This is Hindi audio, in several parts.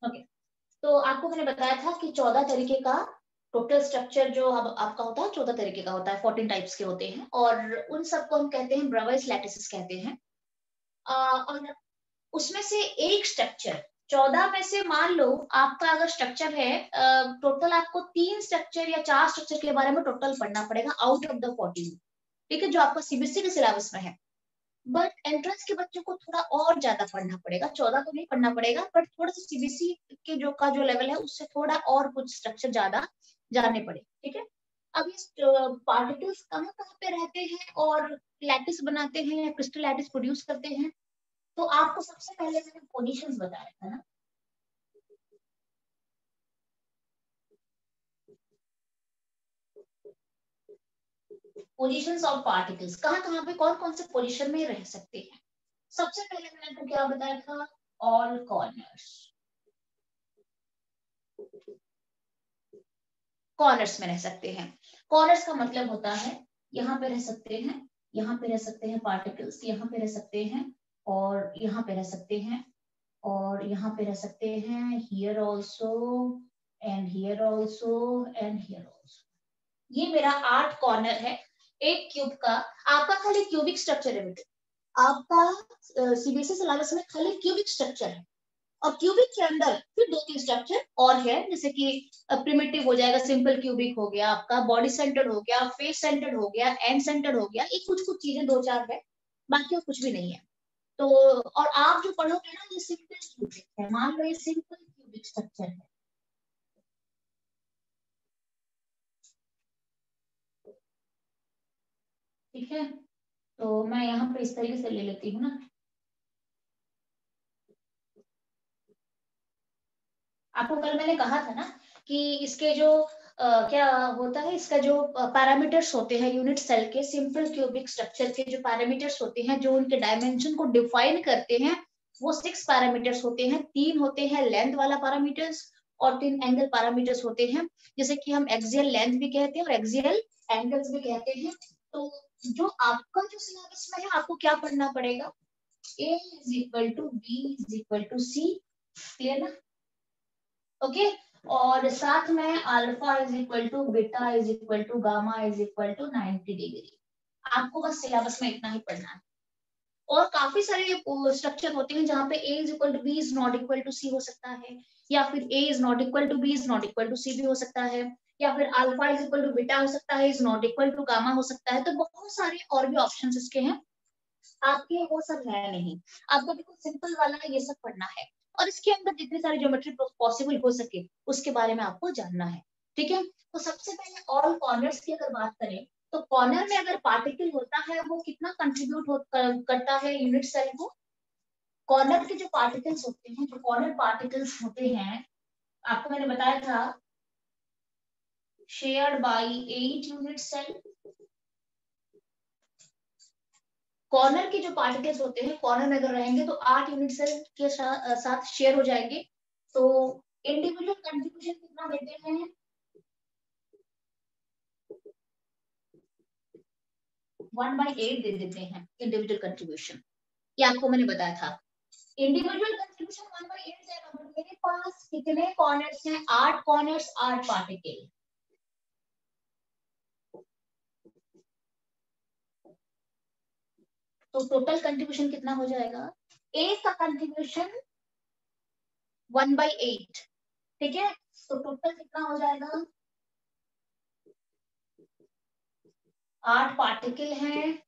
ओके, तो आपको मैंने बताया था कि 14 तरीके का टोटल स्ट्रक्चर जो अब आपका होता है 14 तरीके का होता है, 14 टाइप्स के होते हैं और उन सबको हम कहते हैं ब्रावाइस लैटिसेस कहते हैं। और उसमें से एक स्ट्रक्चर 14 में से मान लो आपका अगर स्ट्रक्चर है टोटल आपको 3 स्ट्रक्चर या 4 स्ट्रक्चर के बारे में टोटल पढ़ना पड़ेगा आउट ऑफ द 14, ठीक है, जो आपका सीबीएसई के सिलेबस में है। बट एंट्रेंस के बच्चों को थोड़ा और ज्यादा पढ़ना पड़ेगा, 14 तो नहीं पढ़ना पड़ेगा, बट थोड़ा सा सीबीएसई के जो लेवल है उससे थोड़ा और कुछ स्ट्रक्चर ज्यादा जानने पड़े, ठीक है। अब ये पार्टिकल्स कहाँ कहाँ पे रहते हैं और लैटिस बनाते हैं या क्रिस्टल लैटिस प्रोड्यूस करते हैं, तो आपको सबसे पहले मैंने पोजीशंस बताया था ना। पोजीशंस ऑफ पार्टिकल्स कहाँ कहाँ पे कौन कौन से पोजीशन में रह सकते हैं। सबसे पहले मैंने आपको क्या बताया था, ऑल कॉर्नर्स। कॉर्नर्स में रह सकते हैं। कॉर्नर्स का मतलब होता है यहाँ पे रह सकते हैं, यहाँ पे रह सकते हैं पार्टिकल्स, यहाँ पे रह सकते हैं और यहाँ पे रह सकते हैं और यहाँ पे रह सकते हैं, here also and here also and here also. ये मेरा 8 कॉर्नर है एक क्यूब का। आपका खाली क्यूबिक स्ट्रक्चर है बेटा, आपका सीबीएसई सिलेबस में खाली क्यूबिक स्ट्रक्चर है और क्यूबिक के अंदर फिर 2-3 स्ट्रक्चर और है, जैसे कि प्रिमिटिव हो जाएगा, सिंपल क्यूबिक हो गया, आपका बॉडी सेंटर्ड हो गया, फेस सेंटर्ड हो गया, एंड सेंटर्ड हो गया, ये कुछ कुछ चीजें 2-4 है, बाकी और कुछ भी नहीं है। तो और आप जो पढ़ोगे ना ये सिंपल क्यूबिक है, मान लो ये सिंपल क्यूबिक स्ट्रक्चर है, ठीक है। तो मैं यहाँ पे इस तरीके से ले लेती हूँ ना। आपको कल मैंने कहा था ना कि इसके जो क्या होता है, इसका जो पैरामीटर्स होते हैं यूनिट सेल के, सिंपल क्यूबिक स्ट्रक्चर के जो पैरामीटर्स होते हैं जो उनके डायमेंशन को डिफाइन करते हैं, वो 6 पैरामीटर्स होते हैं। 3 होते हैं लेंथ वाला पैरामीटर्स और 3 एंगल पैरामीटर्स होते हैं, जैसे कि हम एक्सियल लेंथ भी कहते हैं और एक्सियल एंगल्स भी कहते हैं। तो जो आपका जो सिलेबस में है आपको क्या पढ़ना पड़ेगा, A is equal to B is equal to C, clear ना। ओके, और साथ में alpha is equal to beta is equal to gamma is equal to 90 degree. आपको बस सिलेबस में इतना ही पढ़ना है। और काफी सारे स्ट्रक्चर होते हैं जहाँ पे A is equal to B is not equal to C हो सकता है, या फिर A is not equal to B is not equal to C भी हो सकता है, या फिर alpha is equal to beta हो सकता है, is not equal to gamma हो सकता है। तो बहुत सारे और भी ऑप्शंस इसके हैं, आपके वो सब है नहीं, आपको बिल्कुल सिंपल वाला ये सब पढ़ना है। और इसके अंदर जितनी सारी ज्योमेट्री पॉसिबल हो सके उसके बारे में आपको जानना है, ठीक है। तो सबसे पहले ऑल कॉर्नर्स की अगर बात करें तो कॉर्नर में अगर पार्टिकल होता है वो कितना कंट्रीब्यूट करता है यूनिट सेल को। कॉर्नर के जो पार्टिकल्स होते हैं, जो कॉर्नर पार्टिकल्स होते हैं, आपको मैंने बताया था shared by 8 unit cell. Corner के जो पार्टिकल्स होते हैं कॉर्नर में अगर रहेंगे तो 8 यूनिट सेल के साथ शेयर हो जाएंगे। तो इंडिविजुअल कंट्रीब्यूशन कितना देते हैं, 1/8 दे देते हैं इंडिविजुअल कंट्रीब्यूशन। ये आपको मैंने बताया था, इंडिविजुअल कंट्रीब्यूशन 1/8 देगा। मेरे पास कितने कॉर्नर्स हैं, 8 कॉर्नर्स 8 पार्टिकल। तो टोटल कंट्रीब्यूशन कितना हो जाएगा, ए का कंट्रीब्यूशन 1/8, ठीक है। तो टोटल कितना हो जाएगा, 8 पार्टिकल हैं,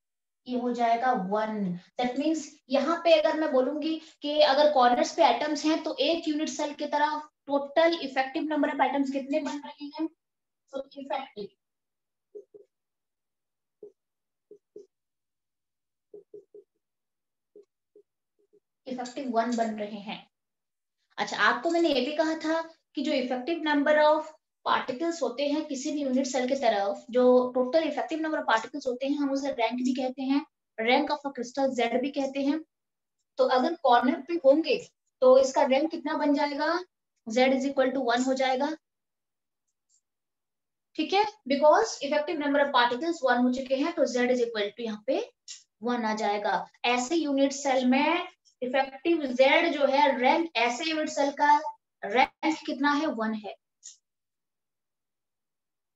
ये हो जाएगा 1। दैट मीन्स यहाँ पे अगर मैं बोलूंगी कि अगर कॉर्नर्स पे एटम्स हैं तो एक यूनिट सेल की तरह total effective number of atoms कितने बन रहे हैं, तो इफेक्टिव 1 बन रहे हैं। अच्छा, आपको मैंने ये भी कहा था कि जो इफेक्टिव नंबर ऑफ पार्टिकल्स होते हैं किसी भी यूनिट सेल की तरफ, जो total effective number of particles होते हैं हम उसे रैंक भी कहते हैं, rank of a crystal Z भी कहते हैं। तो अगर कॉर्नर पे होंगे तो इसका रैंक कितना बन जाएगा, z इज इक्वल टू 1 हो जाएगा, ठीक है। Because effective number of particles 1 हो चुके हैं तो z इज इक्वल टू यहाँ पे 1 आ जाएगा। ऐसे यूनिट सेल में इफेक्टिव z जो है रैंक, ऐसे यूनिट सेल का रैंक कितना है, 1 है।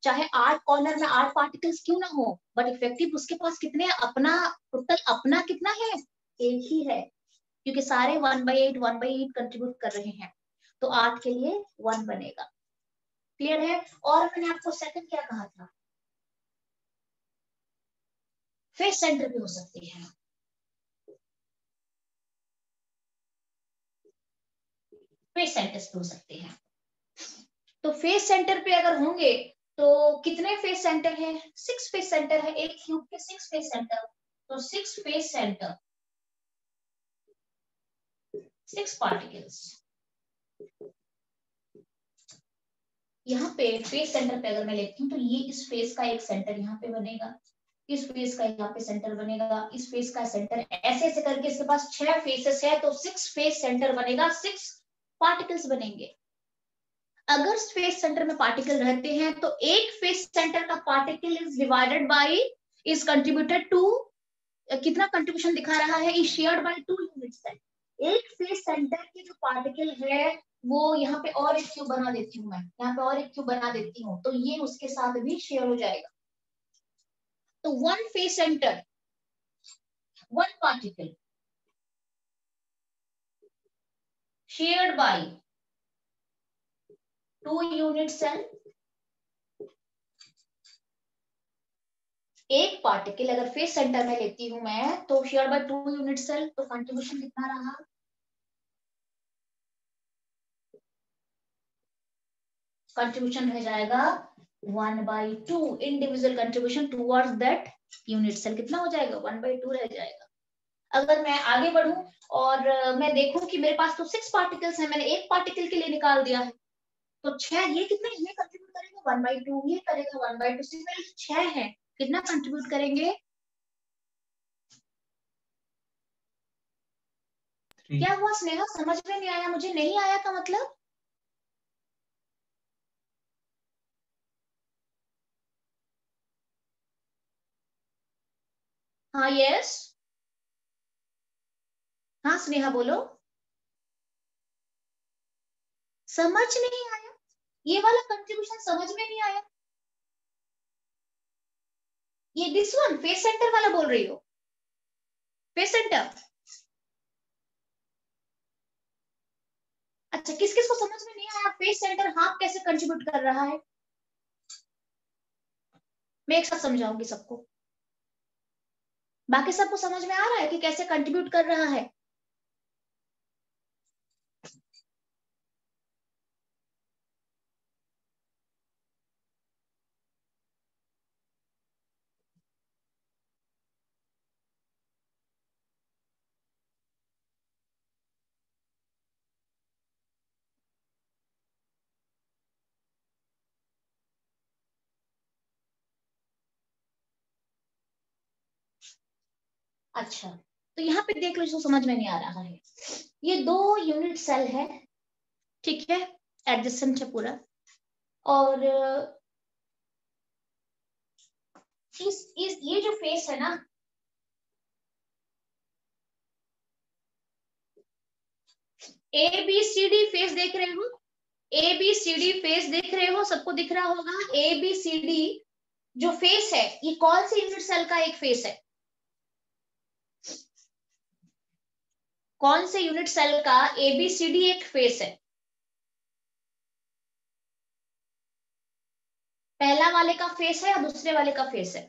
चाहे 8 कॉर्नर में 8 पार्टिकल्स क्यों ना हो, बट इफेक्टिव उसके पास कितने, अपना टोटल अपना कितना है, एक ही है, क्योंकि सारे 1/8 कंट्रीब्यूट कर रहे हैं, तो 8 के लिए 1 बनेगा। क्लियर है। और मैंने आपको सेकंड क्या कहा था, फेस सेंटर पे हो सकती है, फेस सेंटर पे हो सकते हैं। तो फेस सेंटर पे अगर होंगे तो कितने फेस सेंटर है, 6 फेस सेंटर है, एक क्यूब के 6 फेस सेंटर, तो 6 फेस सेंटर, 6 पार्टिकल्स। यहाँ पे फेस सेंटर पे अगर मैं लेती हूँ तो ये इस फेस का एक सेंटर यहाँ पे बनेगा, इस फेस का यहाँ पे सेंटर बनेगा, इस फेस का सेंटर, ऐसे ऐसे करके इसके पास 6 फेसेस है, तो 6 फेस सेंटर बनेगा, 6 पार्टिकल्स बनेंगे। अगर फेस सेंटर में पार्टिकल रहते हैं तो एक फेस सेंटर का particle is divided by, is contributed to, कितना कंट्रीब्यूशन दिखा रहा है, is shared by 2 unit cell. एक फेस सेंटर के जो पार्टिकल है वो यहाँ पे और एक क्यूब बना देती हूँ, मैं यहाँ पे और एक क्यूब बना देती हूँ, तो ये उसके साथ भी शेयर हो जाएगा। तो 1 face centre, 1 particle shared by 2 unit cell. एक पार्टिकल अगर फेस सेंटर में लेती हूं मैं तो शेयर बाय 2 यूनिट सेल, तो कंट्रीब्यूशन कितना रहा, कंट्रीब्यूशन रह जाएगा 1/2, individual contribution towards that unit cell कितना हो जाएगा, 1/2 रह जाएगा। अगर मैं आगे बढ़ूं और मैं देखूं कि मेरे पास तो 6 पार्टिकल्स हैं, मैंने एक पार्टिकल के लिए निकाल दिया है, तो 6 ये कितना, ये कंट्रीब्यूट करेगा 1/2, ये करेगा 1/2, 6 है, कितना कंट्रीब्यूट करेंगे, क्या हुआ स्नेहा, समझ में नहीं आया, मुझे नहीं आया का मतलब, हाँ यस, हाँ स्नेहा बोलो, समझ नहीं आया, ये वाला कंट्रीब्यूशन समझ में नहीं आया, ये दिस वन फेस सेंटर वाला बोल रही हो, फेस सेंटर, अच्छा किस किस को समझ में नहीं आया, फेस सेंटर हाफ कैसे कंट्रीब्यूट कर रहा है, मैं एक साथ समझाऊंगी सबको, बाकी सबको समझ में आ रहा है कि कैसे कंट्रीब्यूट कर रहा है, अच्छा तो यहाँ पे देख लो जो समझ में नहीं आ रहा है, ये 2 यूनिट सेल है, ठीक है, एडजेसेंट है पूरा, और इस ये जो फेस है ना, A B C D face देख रहे हो, A B C D face देख रहे हो, सबको दिख रहा होगा, ए बी सी डी जो फेस है ये कौन से यूनिट सेल का एक फेस है, कौन से यूनिट सेल का एबीसीडी एक फेस है, पहला वाले का फेस है या दूसरे वाले का फेस है,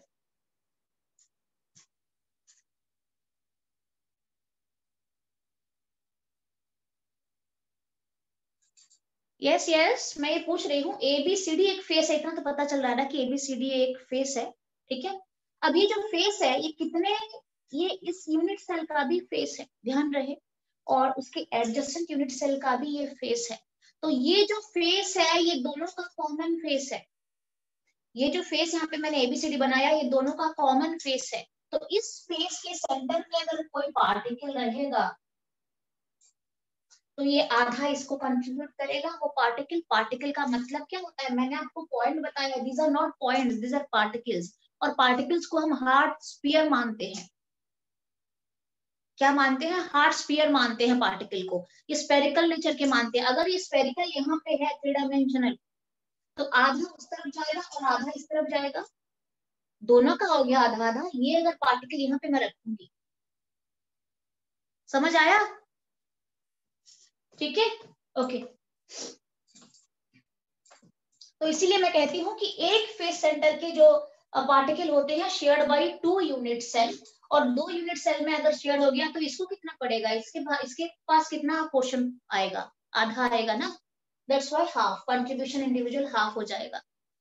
यस यस मैं ये पूछ रही हूँ, एबीसीडी एक फेस है, इतना तो पता चल रहा है ना कि एबीसीडी एक फेस है, ठीक है। अब ये जो फेस है ये कितने, ये इस यूनिट सेल का भी फेस है, ध्यान रहे, और उसके एडजेसेंट यूनिट सेल का भी ये फेस है, तो ये जो फेस है ये दोनों का कॉमन फेस है, ये जो फेस यहाँ पे मैंने एबीसीडी बनाया ये दोनों का कॉमन फेस है, तो इस फेस के सेंटर में अगर कोई पार्टिकल रहेगा तो ये आधा इसको कंट्रीब्यूट करेगा, वो पार्टिकल, पार्टिकल का मतलब क्या होता है, मैंने आपको पॉइंट बताया, these are not points, these are particles, और पार्टिकल्स को हम हार्ड स्फीयर मानते हैं, क्या मानते हैं, हार्ड स्फीयर मानते हैं पार्टिकल को, ये स्फेरिकल नेचर के मानते हैं। अगर ये स्फेरिकल यहाँ पे है 3 डायमेंशनल, तो आधा उस तरफ जाएगा और आधा इस तरफ जाएगा, दोनों का हो गया आधा आधा। ये अगर पार्टिकल यहाँ पे मैं रखूंगी, समझ आया? ठीक है, ओके। तो इसीलिए मैं कहती हूँ कि एक फेस सेंटर के जो पार्टिकल होते हैं शेयर्ड बाय 2 यूनिट सेल, और 2 यूनिट सेल में अगर शेयर हो गया तो इसको कितना पड़ेगा, इसके पास कितना पोर्शन आएगा, आधा आएगा ना, that's why half, contribution individual half हो जाएगा।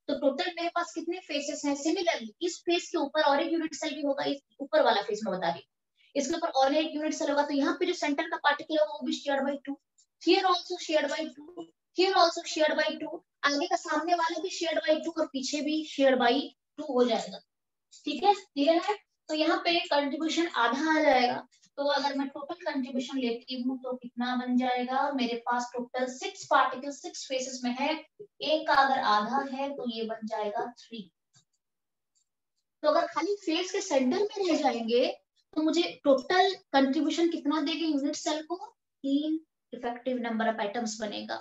तो टोटल मेरे पास कितने फेसेस हैं, सिमिलरली इस फेस के ऊपर और एक यूनिट सेल भी होगा, इस ऊपर वाला फेस में बता रही हूँ, इसके ऊपर और एक यूनिट सेल होगा, तो यहाँ पे जो सेंटर का पार्टिकल होगा वो भी shared by 2, here also shared by 2, here also shared by 2, आगे का सामने वाला भी शेयर्ड बाय 2 और पीछे भी शेयर्ड बाय 2 हो जाएगा। ठीक है, क्लियर है? तो यहाँ पे कंट्रीब्यूशन आधा आ जाएगा। तो अगर मैं टोटल कंट्रीब्यूशन लेती हूँ तो कितना बन जाएगा, मेरे पास टोटल 6 पार्टिकल 6 फेसेस में है, एक का अगर आधा है तो ये बन जाएगा 3। तो अगर खाली फेस के सेंटर में रह जाएंगे तो मुझे टोटल कंट्रीब्यूशन कितना देगा यूनिट सेल को, 3 इफेक्टिव नंबर ऑफ एटम्स बनेगा।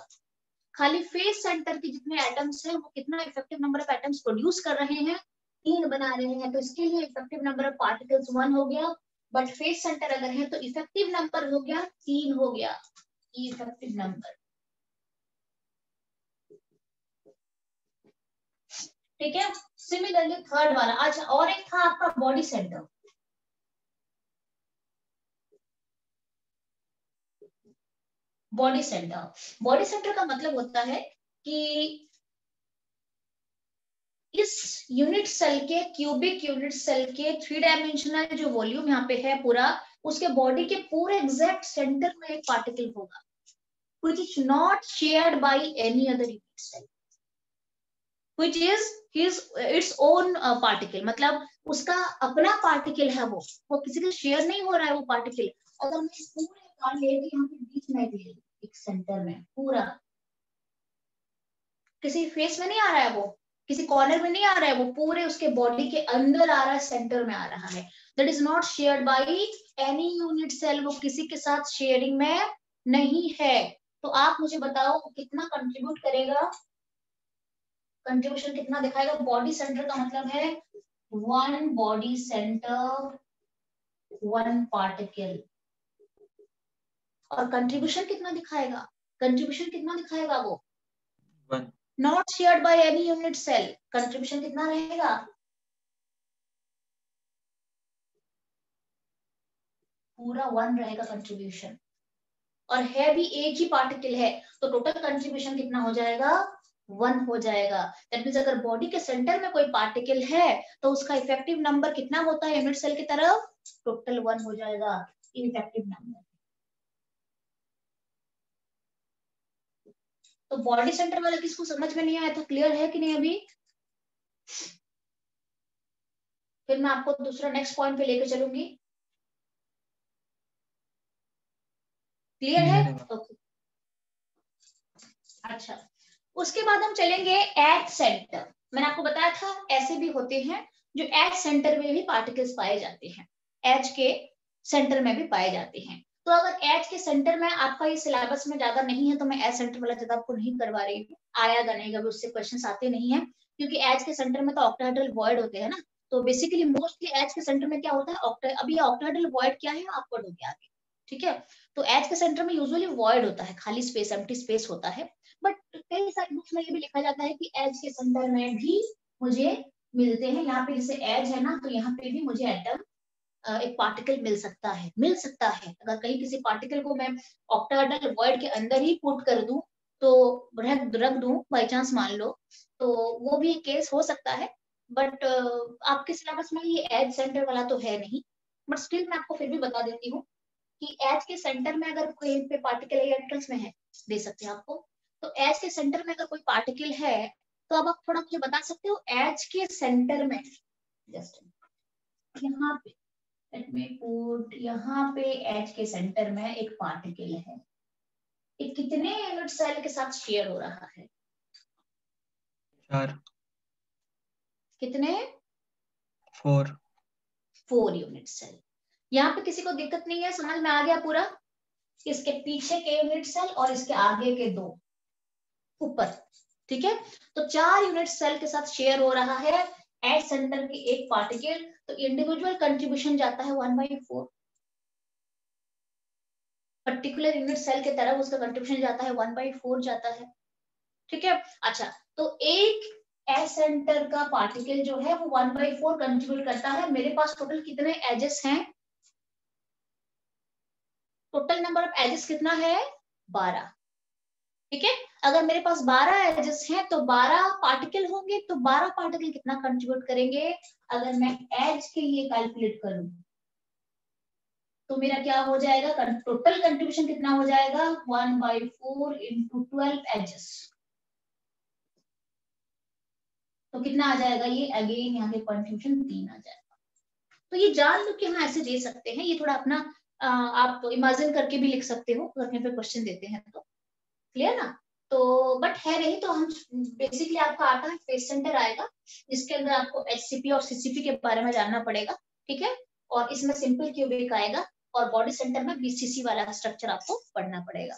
खाली फेस सेंटर के जितने एटम्स हैं वो कितना effective number of atoms produce कर रहे हैं, 3 बना रहे हैं, तो इसके लिए इफेक्टिव नंबर ऑफ पार्टिकल्स 1 हो गया। बट फेस सेंटर अगर है तो इफेक्टिव नंबर हो गया 3 हो गया, इफेक्टिव नंबर। ठीक है, सिमिलरली थर्ड वाला। अच्छा, और एक था आपका बॉडी सेंटर। बॉडी सेंटर का मतलब होता है कि इस यूनिट सेल के, क्यूबिक यूनिट सेल के 3 डायमेंशनल जो वॉल्यूम यहाँ पे है पूरा, उसके बॉडी के पूरे एग्जैक्ट सेंटर में एक पार्टिकल होगा which is not shared by any other unit cell, which is his its own particle, मतलब उसका अपना पार्टिकल है, वो किसी के शेयर नहीं हो रहा है वो पार्टिकल। अगर मैं इस पूरे का लेके यहाँ पे बीच में ले एक सेंटर में पूरा, किसी फेस में नहीं आ रहा है वो, किसी कॉर्नर में नहीं आ रहा है, वो पूरे उसके बॉडी के अंदर आ रहा है, सेंटर में आ रहा है, that is not shared by any unit cell, वो किसी के साथ शेयरिंग में नहीं है। तो आप मुझे बताओ कितना कंट्रीब्यूट करेगा, कंट्रीब्यूशन कितना दिखाएगा? बॉडी सेंटर का मतलब है 1 बॉडी सेंटर 1 पार्टिकल, और कंट्रीब्यूशन कितना दिखाएगा, कंट्रीब्यूशन कितना दिखाएगा वो 1, not shared by any unit cell, contribution कितना रहेगा, पूरा 1 रहेगा कंट्रीब्यूशन, और है भी एक ही पार्टिकल है, तो टोटल कंट्रीब्यूशन कितना हो जाएगा, 1 हो जाएगा। दैट मींस अगर बॉडी के सेंटर में कोई पार्टिकल है तो उसका इफेक्टिव नंबर कितना होता है यूनिट सेल की तरफ, टोटल 1 हो जाएगा, इफेक्टिव नंबर। तो बॉडी सेंटर वाला किसको समझ में नहीं आया था, क्लियर है कि नहीं अभी? फिर मैं आपको दूसरा नेक्स्ट पॉइंट पे लेके चलूंगी, क्लियर है? ओके, अच्छा। उसके बाद हम चलेंगे एज सेंटर। मैंने आपको बताया था ऐसे भी होते हैं जो एज सेंटर में भी पार्टिकल्स पाए जाते हैं, एज के सेंटर में भी पाए जाते हैं। तो अगर एज के सेंटर में आपका ये सिलेबस में ज्यादा नहीं है तो मैं एज सेंटर वाला ज्यादा आपको नहीं करवा रही हूँ, आएगा नहीं, कभी उससे क्वेश्चन आते नहीं है, क्योंकि एज के सेंटर में तो ऑक्टाहेड्रल वॉइड होते हैं ना, तो बेसिकली मोस्टली एज के सेंटर में क्या होता है, अभी ऑक्टाहेड्रल वॉइड क्या है, अपवर्ड हो गया आगे। ठीक है, तो एज के सेंटर में यूजुअली वॉइड होता है, खाली स्पेस, एम्प्टी स्पेस होता है। बट कई सारे बुक्स में ये भी लिखा जाता है कि एज के सेंटर में भी मुझे मिलते हैं, यहाँ पे जैसे एज है ना, तो यहाँ पे भी मुझे एटम एक पार्टिकल मिल सकता है, अगर कहीं किसी पार्टिकल को मैं ऑक्टाहेड्रल वॉइड के अंदर ही पुट कर दूं, तो रख दूं बाई चांस मान लो, तो वो भी केस हो सकता है। बट आपके सिलेबस में ये एज सेंटर वाला तो है नहीं, बट स्टिल मैं आपको फिर भी बता देती हूँ कि एज के सेंटर में अगर कोई पे पार्टिकल एंट्रेंस में है, दे सकते हैं आपको, तो एज के सेंटर में अगर कोई पार्टिकल है तो अब आप थोड़ा मुझे बता सकते हो एज के सेंटर में, जस्ट यहाँ पे लेट मी पुट, यहाँ पे एज के सेंटर में एक पार्टिकल है, ये कितने यूनिट सेल के साथ शेयर हो रहा है, 4, कितने, 4, 4 यूनिट सेल। यहाँ पे किसी को दिक्कत नहीं है, समझ में आ गया पूरा? इसके पीछे के यूनिट सेल और इसके आगे के दो ऊपर, ठीक है। तो 4 यूनिट सेल के साथ शेयर हो रहा है एट सेंटर की एक पार्टिकल, तो इंडिविजुअल कंट्रीब्यूशन जाता है 1/4, पर्टिकुलर यूनिट सेल की तरफ उसका कंट्रीब्यूशन जाता है 1/4 जाता है, ठीक है। अच्छा, तो एक एस सेंटर का पार्टिकल जो है वो 1/4 कंट्रीब्यूट करता है। मेरे पास टोटल कितने एजेस हैं? टोटल नंबर ऑफ एजेस कितना है? 12, ठीक है। अगर मेरे पास 12 एजेस हैं तो 12 पार्टिकल होंगे, तो 12 पार्टिकल कितना कंट्रीब्यूट करेंगे? अगर मैं एज के लिए कैलकुलेट करूं तो मेरा क्या हो जाएगा? टोटल कंट्रीब्यूशन कितना हो जाएगा? 1/4 इंटू 12 एजेस, तो कितना आ जाएगा ये? अगेन यहाँ पे कंट्रीब्यूशन 3 आ जाएगा। तो ये जान लो कि हाँ ऐसे दे सकते हैं, ये थोड़ा अपना आप इमेजिन करके भी लिख सकते हो अगर कहीं पे क्वेश्चन देते हैं तो, क्लियर ना? तो बट है नहीं, तो हम बेसिकली आपका आता है फेस सेंटर आएगा, इसके अंदर आपको एचसीपी और सीसीपी के बारे में जानना पड़ेगा, ठीक है। और इसमें सिंपल क्यूबिक आएगा, और बॉडी सेंटर में बीसीसी वाला स्ट्रक्चर आपको पढ़ना पड़ेगा,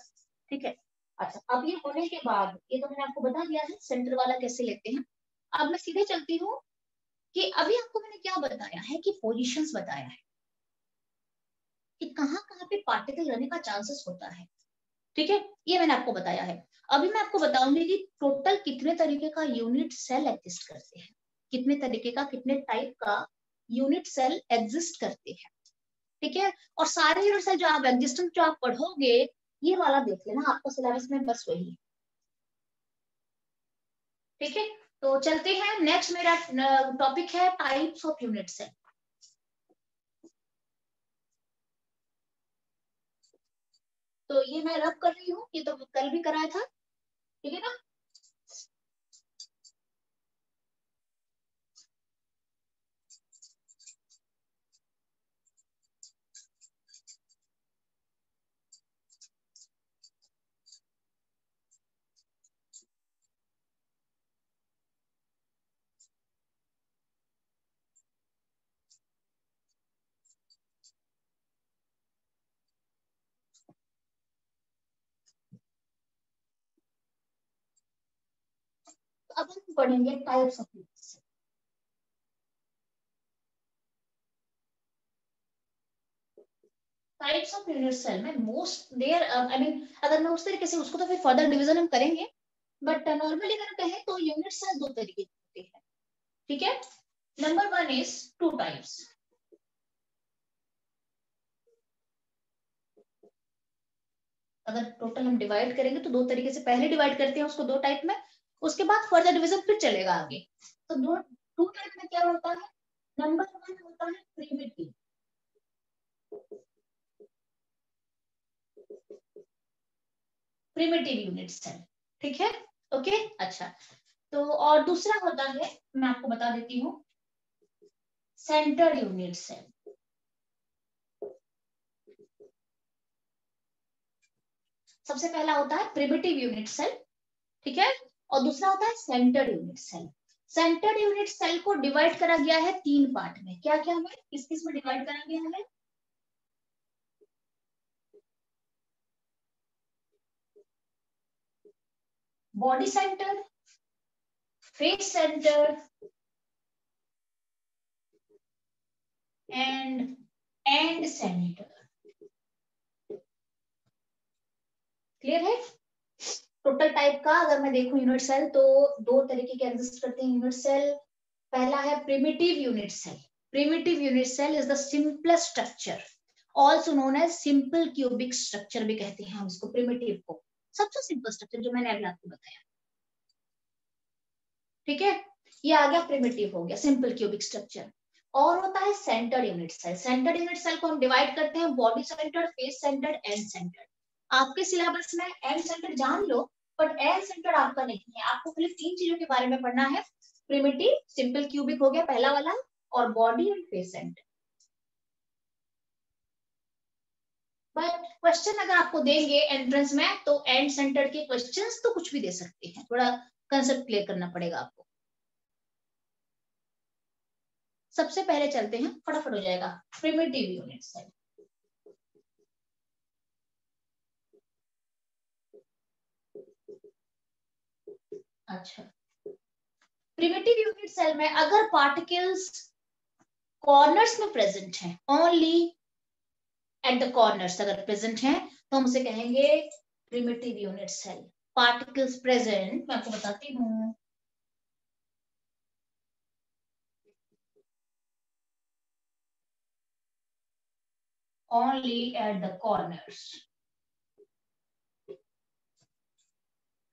ठीक है। अच्छा, अब ये होने के बाद, ये तो मैंने आपको बता दिया है सेंटर वाला कैसे लेते हैं। अब मैं सीधे चलती हूँ कि अभी आपको मैंने क्या बताया है कि पोजीशंस बताया है कि कहाँ कहाँ पे पार्टिकल रहने का चांसेस होता है, ठीक है, ये मैंने आपको बताया है। अभी मैं आपको बताऊंगी कि टोटल कितने तरीके का यूनिट सेल एग्जिस्ट करते हैं, कितने तरीके का, कितने टाइप का यूनिट सेल एग्जिस्ट करते हैं, ठीक है। और सारे यूनिट सेल जो आप एग्जिस्टेंस जो आप पढ़ोगे, ये वाला देख लेना, आपको सिलेबस में बस वही, ठीक है। तो चलते हैं, नेक्स्ट मेरा टॉपिक है टाइप्स ऑफ यूनिट सेल। तो ये मैं रब कर रही हूँ, ये तो कल भी कराया था, ठीक है ना। तो अब हम पढ़ेंगे types of unit cell. Types of unit cell में मोस्ट देयर, आई मीन अगर मैं उस तरीके से उसको तो फिर फर्दर डिवीजन हम करेंगे, बट नॉर्मली अगर कहें तो यूनिट सेल दो तरीके के होते हैं, ठीक है। Number one is two types. अगर टोटल हम डिवाइड करेंगे तो दो तरीके से, पहले डिवाइड करते हैं उसको दो टाइप में, उसके बाद फर्दर डिवीजन फिर चलेगा आगे। तो दो टू टाइप में क्या होता है? नंबर वन होता है प्रिमिटिव, प्रिमिटिव यूनिट सेल, ठीक है, ओके। अच्छा, तो और दूसरा होता है, मैं आपको बता देती हूँ, सेंटर्ड यूनिट सेल। सबसे पहला होता है प्रिमिटिव यूनिट सेल, ठीक है, और दूसरा होता है centred unit cell. Centred unit cell को डिवाइड करा गया है तीन पार्ट में, क्या क्या है, किस किस में डिवाइड करा गया है? Body centre, face centre and centre, clear है? टोटल टाइप का अगर मैं देखूं यूनिट सेल, तो दो तरीके के एग्जिस्ट करते हैं यूनिट सेल। पहला है primitive unit cell. Primitive unit cell is the simplest structure, also known as simple cubic structure भी कहते हैं हम इसको, प्रिमिटिव को, सबसे सिंपल स्ट्रक्चर जो मैंने अभी आपको बताया, ठीक है। ये आ गया प्रिमिटिव, हो गया सिंपल क्यूबिक स्ट्रक्चर। और होता है centred unit cell. Centred unit cell को हम डिवाइड करते हैं body centred, face centred, end centred. आपके सिलेबस में एंड सेंटर्ड जान लो, बट एंड सेंटर्ड आपका नहीं है, आपको खाली तीन चीजों के बारे में पढ़ना है, प्रिमिटिव, सिंपल क्यूबिक हो गया पहला वाला, और body and face centre. But question अगर आपको देंगे एंट्रेंस में, तो एंड सेंटर के क्वेश्चंस तो कुछ भी दे सकते हैं, थोड़ा कंसेप्ट क्लियर करना पड़ेगा आपको। सबसे पहले चलते हैं, फटाफट हो जाएगा, प्रिमिटिव यूनिट सेल। अच्छा, प्रिमिटिव यूनिट सेल में अगर पार्टिकल्स कॉर्नर्स में प्रेजेंट हैं, ओनली एट द कॉर्नर्स अगर प्रेजेंट हैं, तो हम उसे कहेंगे primitive unit cell. Particles present, मैं आपको बताती हूँ, ओनली एट द कॉर्नर्स,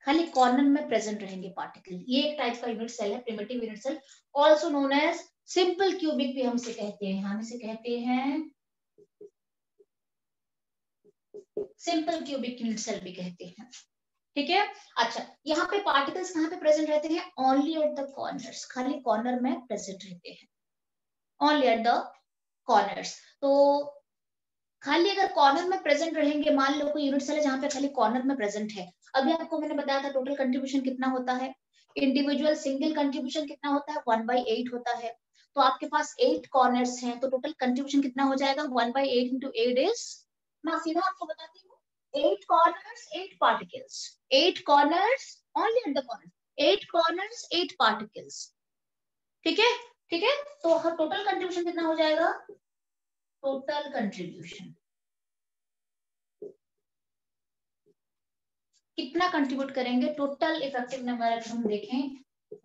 खाली कॉर्नर में प्रेजेंट रहेंगे पार्टिकल, ये एक टाइप का यूनिट सेल है, primitive unit cell, also known as simple cubic भी हम इसे कहते हैं, हम इसे कहते हैं सिंपल क्यूबिक यूनिट सेल भी कहते हैं, ठीक है। अच्छा, यहाँ पे पार्टिकल्स कहाँ पे प्रेजेंट रहते हैं, ओनली एट द कॉर्नर्स, खाली कॉर्नर में प्रेजेंट रहते हैं, ओनली एट द कॉर्नर्स। तो खाली अगर कॉर्नर में प्रेजेंट रहेंगे, मान लो कोई यूनिट सेल है जहाँ पे खाली कॉर्नर में प्रेजेंट है, अभी आपको मैंने बताया था टोटल कंट्रीब्यूशन कितना होता है, इंडिविजुअल सिंगल कंट्रीब्यूशन कितना होता है, 1/8 होता है। तो आपके पास 8 कॉर्नर्स हैं, तो टोटल कंट्रीब्यूशन कितना हो जाएगा, 1/8 इंटू 8 इज, मैं सीधा आपको बताती हूँ, 8 corners 8 particles, 8 corners only at the corner, 8 corners 8 particles, ठीक है, ठीक है। तो टोटल कंट्रीब्यूशन कितना हो जाएगा, टोटल कंट्रीब्यूशन कितना कंट्रीब्यूट करेंगे, टोटल इफेक्टिव नंबर अगर हम देखें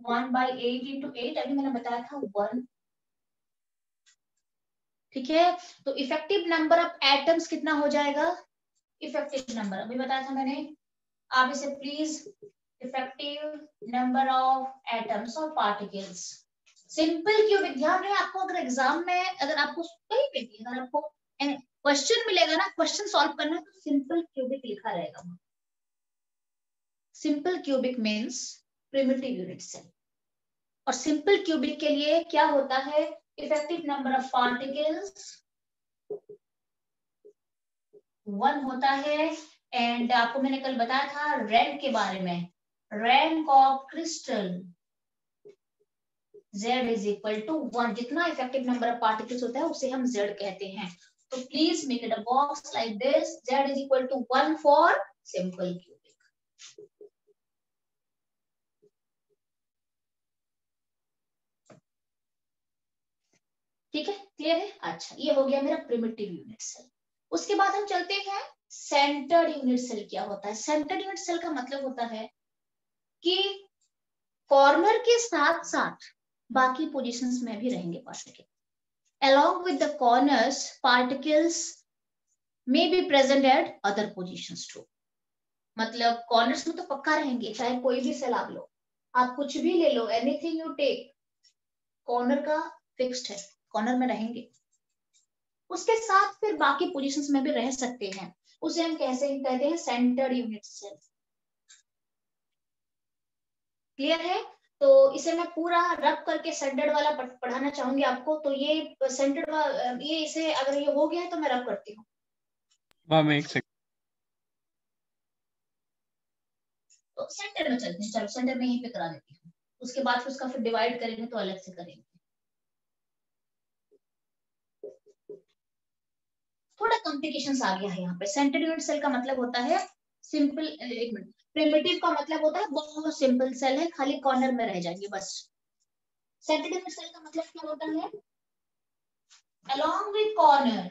1/8 इंटू 8, अभी मैंने बताया था 1, ठीक है। तो इफेक्टिव नंबर ऑफ एटम्स कितना हो जाएगा, इफेक्टिव नंबर अभी बताया था मैंने, आप इसे please, effective number of atoms और पार्टिकल्स, सिंपल क्यूबिक, ध्यान रहे आपको, अगर एग्जाम में अगर आपको कहीं पे भी अगर आपको क्वेश्चन मिलेगा ना, क्वेश्चन सॉल्व करना, तो सिंपल क्यूबिक लिखा रहेगा, simple cubic means primitive unit cell. और सिंपल क्यूबिक के लिए क्या होता है, इफेक्टिव नंबर ऑफ पार्टिकल्स 1 होता है, एंड आपको मैंने कल बताया था रैंक के बारे में, rank of crystal Z is equal to 1, जितना इफेक्टिव नंबर ऑफ पार्टिकल्स होता है उसे हम Z कहते हैं। तो please make it a box like this, Z is equal to 1 for simple cubic. ठीक है, क्लियर है। अच्छा, ये हो गया मेरा प्रिमिटिव यूनिट सेल। उसके बाद हम चलते हैं सेंटर्ड यूनिट सेल। क्या होता है सेंटर्ड यूनिट सेल, का मतलब होता है कि कॉर्नर के साथ साथ बाकी पोजीशंस में भी रहेंगे particle, along with the corners particles may be present at other positions too। मतलब कॉर्नर्स में तो पक्का रहेंगे, चाहे कोई भी सेल आप लो, आप कुछ भी ले लो, एनीथिंग यू टेक, कॉर्नर का फिक्स्ड है, कॉर्नर में रहेंगे। उसके साथ फिर बाकी पोजीशंस में भी रह सकते हैं, उसे हम कैसे कहते हैं, सेंटर्ड यूनिट सेल। क्लियर है। तो इसे मैं पूरा रब करके सेंटर्ड वाला पढ़ाना चाहूंगी आपको। तो ये सेंटर्ड, ये इसे अगर ये हो गया है तो मैं रब करती हूँ। मैम एक सेकंड, तो सेंटर में चलते हैं, चलो सेंटर में यहीं पे करा देती हूँ, उसके बाद फिर उसका फिर डिवाइड करेंगे तो अलग से करेंगे। थोड़ा कॉम्प्लिकेशंस आ गया है यहाँ पे। सेंटर्ड यूनिट सेल का मतलब होता है सिंपल, एक मिनट, प्रिमिटिव का मतलब होता है बहुत सिंपल सेल है, खाली कॉर्नर में रह जाएंगे बस। सेंटर्ड यूनिट सेल का मतलब क्या होता है, along with corner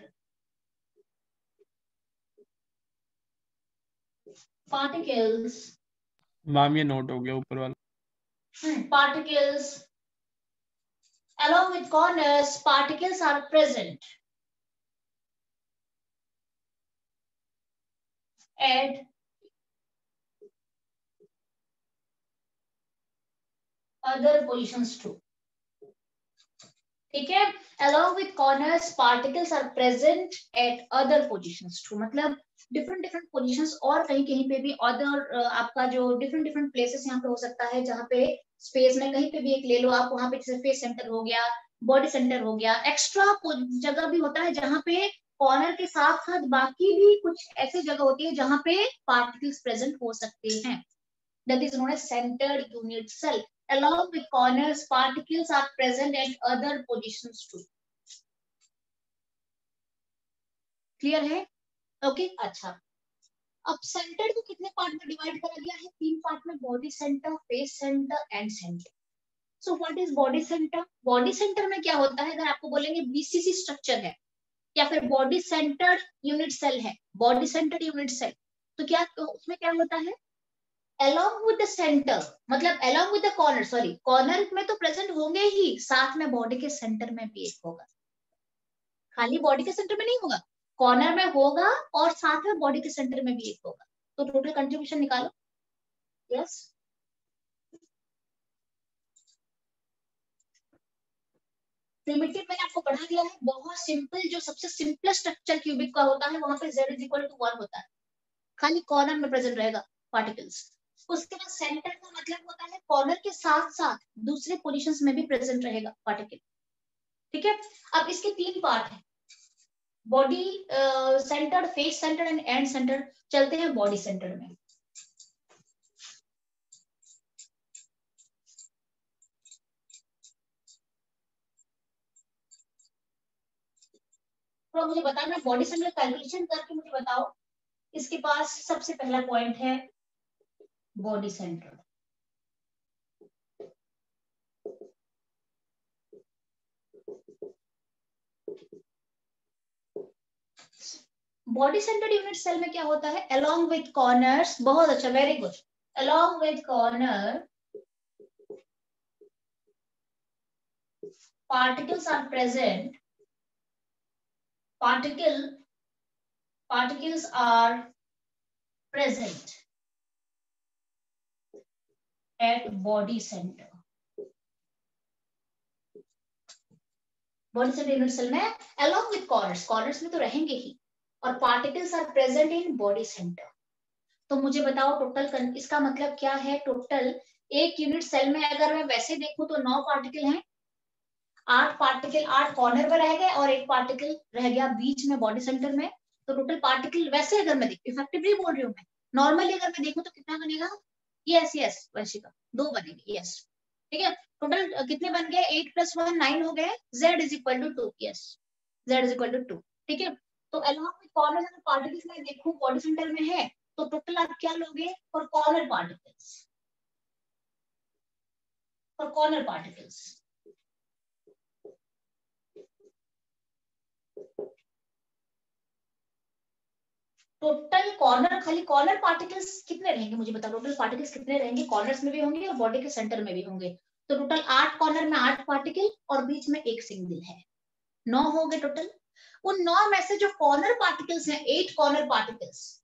particles, ma'am ये नोट हो गया ऊपर वाला। particles along with corners particles are present at other positions too। ठीक है, along with corners particles are present at other positions too, मतलब डिफरेंट डिफरेंट पोजीशंस, और कहीं कहीं पे भी अदर, आपका जो डिफरेंट डिफरेंट प्लेसेस यहाँ पे हो सकता है, जहाँ पे स्पेस में कहीं पे भी एक ले लो आप, वहां पे जैसे फेस सेंटर हो गया, बॉडी सेंटर हो गया, एक्स्ट्रा जगह भी होता है जहाँ पे कॉर्नर के साथ साथ बाकी भी कुछ ऐसी जगह होती है जहाँ पे पार्टिकल्स प्रेजेंट हो सकते हैं, that is known as centred unit cell. along with corners particles are present at other positions too. Clear है? ओके अच्छा, अब सेंटर को कितने पार्ट में डिवाइड करा गया है? 3 पार्ट में, body centre, face centre and centre. So what is body centre? Body centre में क्या होता है, अगर आपको बोलेंगे बीसीसी स्ट्रक्चर है या फिर बॉडी सेंटर्ड यूनिट सेल है, बॉडी सेंटर्ड यूनिट सेल, तो क्या उसमें क्या होता है? along with the center, मतलब along with the corner, sorry corner में तो प्रेजेंट होंगे ही, साथ में बॉडी के सेंटर में भी एक होगा. खाली बॉडी के सेंटर में नहीं होगा, कॉर्नर में होगा और साथ में बॉडी के सेंटर में भी एक होगा. तो टोटल कंट्रीब्यूशन निकालो. यस, प्रिमिटिव मैंने आपको पढ़ा दिया है, बहुत सिंपल, जो सबसे सिंपलेस्ट स्ट्रक्चर क्यूबिक का होता है वहां पे z इज इक्वल टू 1 होता है, खाली कॉर्नर में प्रेजेंट रहेगा पार्टिकल्स. उसके बाद सेंटर का मतलब होता है कॉर्नर के साथ साथ दूसरे पोजीशंस में भी प्रेजेंट रहेगा पार्टिकल. ठीक है, अब इसके 3 पार्ट है, body centre, face centre and and centre. चलते हैं बॉडी सेंटर में. तो मुझे बताना, बॉडी सेंटर कैलकुलेशन करके मुझे बताओ. इसके पास सबसे पहला पॉइंट है body centre. Body centred unit cell में क्या होता है? along with corners, बहुत अच्छा, very good. along with corner particles are present, particles are present at body center. Body centre unit cell में along with corners, corners में तो रहेंगे ही, और particles are present in body center. तो मुझे बताओ टोटल इसका मतलब क्या है? टोटल एक यूनिट सेल में अगर मैं वैसे देखूं तो 9 पार्टिकल हैं, 8 पार्टिकल 8 कॉर्नर में रह गए और एक पार्टिकल रह गया बीच में बॉडी सेंटर में. तो टोटल पार्टिकल वैसे अगर मैं देखूं, इफेक्टिवली बोल रही हूँ मैं, नॉर्मली अगर मैं देखूं तो कितना बनेगा? यस यस वंशिका, 2 बनेंगे. यस ठीक है, टोटल कितने बन गए? 8 + 1 9 हो गए. z is equal to 2. Yes, z is equal to 2. ठीक है, तो along with corners अगर पार्टिकल्स में देखूं बॉडी सेंटर में है तो टोटल आप क्या लोगे for corner particles? For corner particles total corner, खाली कॉर्नर पार्टिकल्स कितने रहेंगे मुझे बताओ? टोटल पार्टिकल्स कितने रहेंगे? कॉर्नर्स में भी होंगे और बॉडी के सेंटर में भी होंगे. तो टोटल 8 कॉर्नर में 8 पार्टिकल और बीच में एक सिंगल है, 9 हो गए टोटल. उन 9 में से जो कॉर्नर पार्टिकल्स हैं, 8 कॉर्नर पार्टिकल्स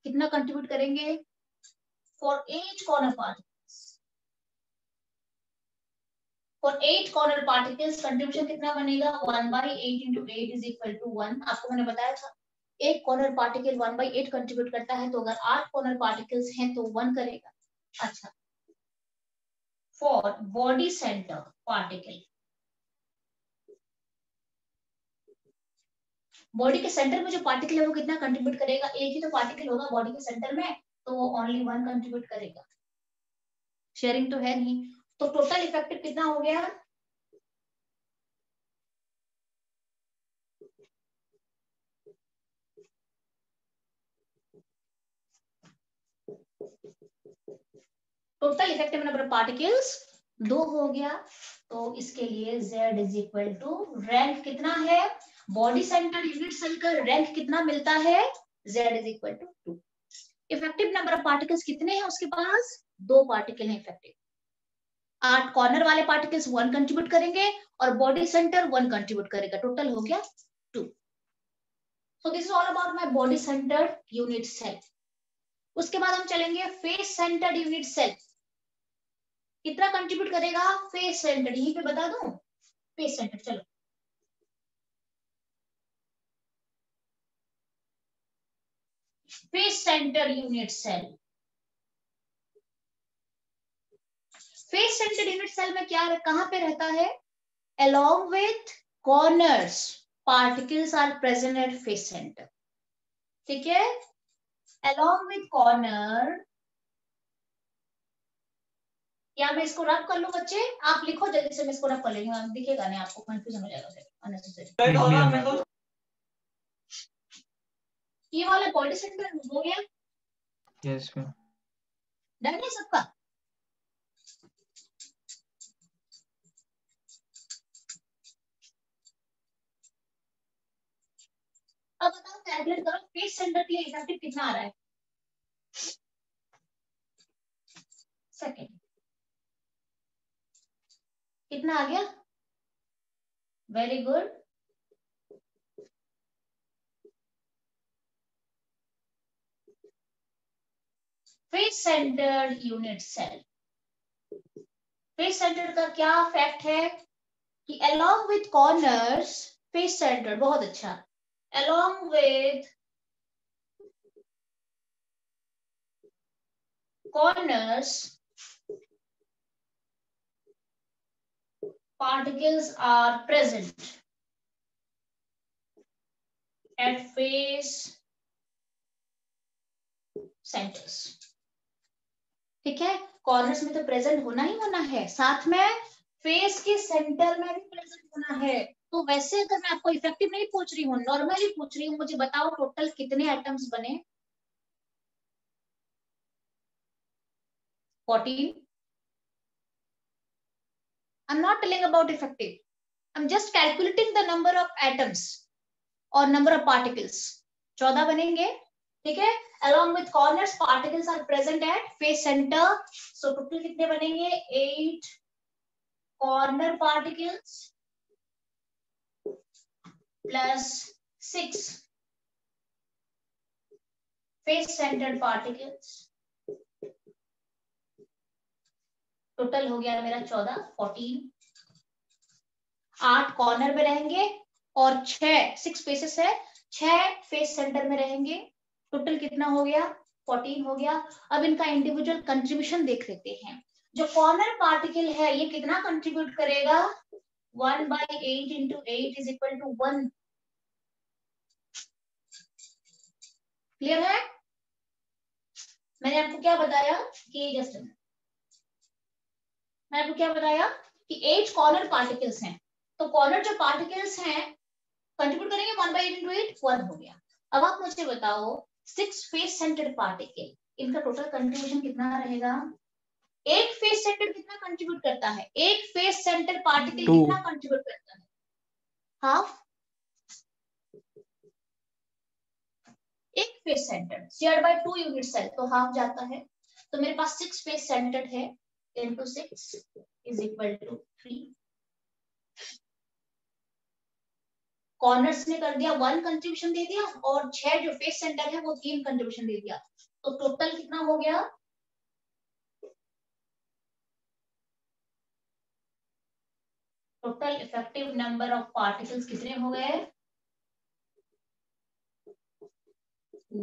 कितना कंट्रीब्यूट करेंगे? For 8 corner particles, for 8 corner particles contribution कितना बनेगा? 1/8 into 8 is equal to 1. आपको मैंने बताया था एक कॉर्नर पार्टिकल 1/8 कंट्रीब्यूट करता है, तो अगर 8 कॉर्नर पार्टिकल्स हैं तो 1 करेगा. अच्छा, for body centre particle, body के सेंटर में जो पार्टिकल है वो कितना कंट्रीब्यूट करेगा? एक ही तो पार्टिकल होगा बॉडी के सेंटर में, तो वो ओनली 1 कंट्रीब्यूट करेगा, शेयरिंग तो है नहीं. तो टोटल इफेक्टिव कितना हो गया? Total effective number of particles 2 हो गया. तो इसके लिए z is equal to, rank कितना है? बॉडी सेंटर यूनिट सेल का रैंक कितना मिलता है? z is equal to 2. Effective number of particles कितने हैं उसके पास? 2 पार्टिकल हैं इफेक्टिव. 8 कॉर्नर वाले पार्टिकल्स 1 कंट्रीब्यूट करेंगे और बॉडी सेंटर 1 कंट्रीब्यूट करेगा, टोटल हो गया 2. So this is all about my body centred unit cell. उसके बाद हम चलेंगे फेस सेंटर्ड यूनिट सेल. कितना कंट्रीब्यूट करेगा फेस सेंटर्ड? यहीं पे बता दूं, फेस सेंटर. चलो, face centre unit cell. Face centre unit cell में क्या, कहां पे रहता है? along with corners particles are present at face center. ठीक है, along with corner या मैं इसको रब कर लूं बच्चे, आप लिखो जल्दी से, मैं इसको रब कर लेंगे, दिखेगा नहीं आपको, कंफ्यूजन हो जाएगा फिर अननेसेसरी। ये वाला बॉडी सेंटर हो गया। Yes ma'am. डन है सबका? अब बताओ कैलकुलेट करो फेस सेंटर के लिए इफेक्टिव कितना आ रहा है। सेकंड कितना आ गया? Very good. Face centred unit cell, face centred का क्या फैक्ट है कि along with corners, face centered, बहुत अच्छा, along with corners particles are present at face centers। ठीक है, कॉर्नर्स में तो प्रेजेंट होना ही होना है, साथ में फेस के सेंटर में भी प्रेजेंट होना है। तो वैसे अगर मैं आपको इफेक्टिव नहीं पूछ रही हूँ, नॉर्मली पूछ रही हूँ, मुझे बताओ टोटल कितने एटम्स बने? 14। I'm not telling about effective, I'm just calculating the number of atoms और number of particles। 14 बनेंगे, ठीक है। along with corners particles are present at face center, so total कितने बनेंगे? 8 corner particles plus 6 face centered particles, total हो गया मेरा 14, 14। 8 कॉर्नर में रहेंगे और 6 फेसेस है, 6 फेस सेंटर में रहेंगे, टोटल कितना हो गया? 14 हो गया। अब इनका इंडिविजुअल कंट्रीब्यूशन देख लेते हैं। जो कॉर्नर पार्टिकल है ये कितना कंट्रीब्यूट करेगा? 1/8 into 8 is equal to 1। Clear है? मैंने आपको क्या बताया कि जस्ट मैं आपको क्या बताया कि 8 कॉर्नर पार्टिकल्स हैं, तो कॉर्नर जो पार्टिकल्स हैं कंट्रीब्यूट करेंगे 1/8 into 8, 1 हो गया। अब आप मुझे बताओ 6 फेस सेंटर्ड पार्टिकल, इनका टोटल कंट्रीब्यूशन कितना रहेगा? एक फेस सेंटर कितना कंट्रीब्यूट करता है? एक फेस सेंटर पार्टिकल कितना कंट्रीब्यूट करता है? हाफ। एक face centre shared by 2 unit cell, तो हाफ जाता है। तो मेरे पास 6 फेस सेंटर है, into 6 is equal to 3। Corners ने कर दिया 1 कंट्रीब्यूशन दे दिया, और 6 जो फेस सेंटर है वो 3 कंट्रीब्यूशन दे दिया, तो टोटल कितना हो गया? Total effective number of particles कितने हो गए?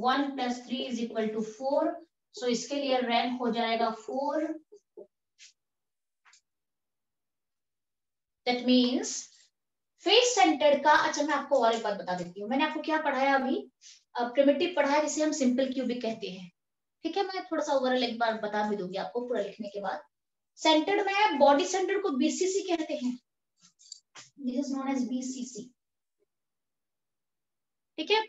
1 + 3 = 4। सो इसके लिए रैंक हो जाएगा 4। दैट मींस फेस सेंटर का, अच्छा मैं आपको और एक बात बता देती हूँ, मैंने आपको क्या पढ़ाया अभी? प्रिमिटिव पढ़ाया जिसे हम सिंपल क्यूबिक कहते हैं, ठीक है। मैं थोड़ा सा ओवरऑल एक बार बता भी दूंगी आपको पूरा लिखने के बाद। सेंटर्ड में बॉडी सेंटर को बीसीसी कहते हैं, this is known as BCC, ठीक है।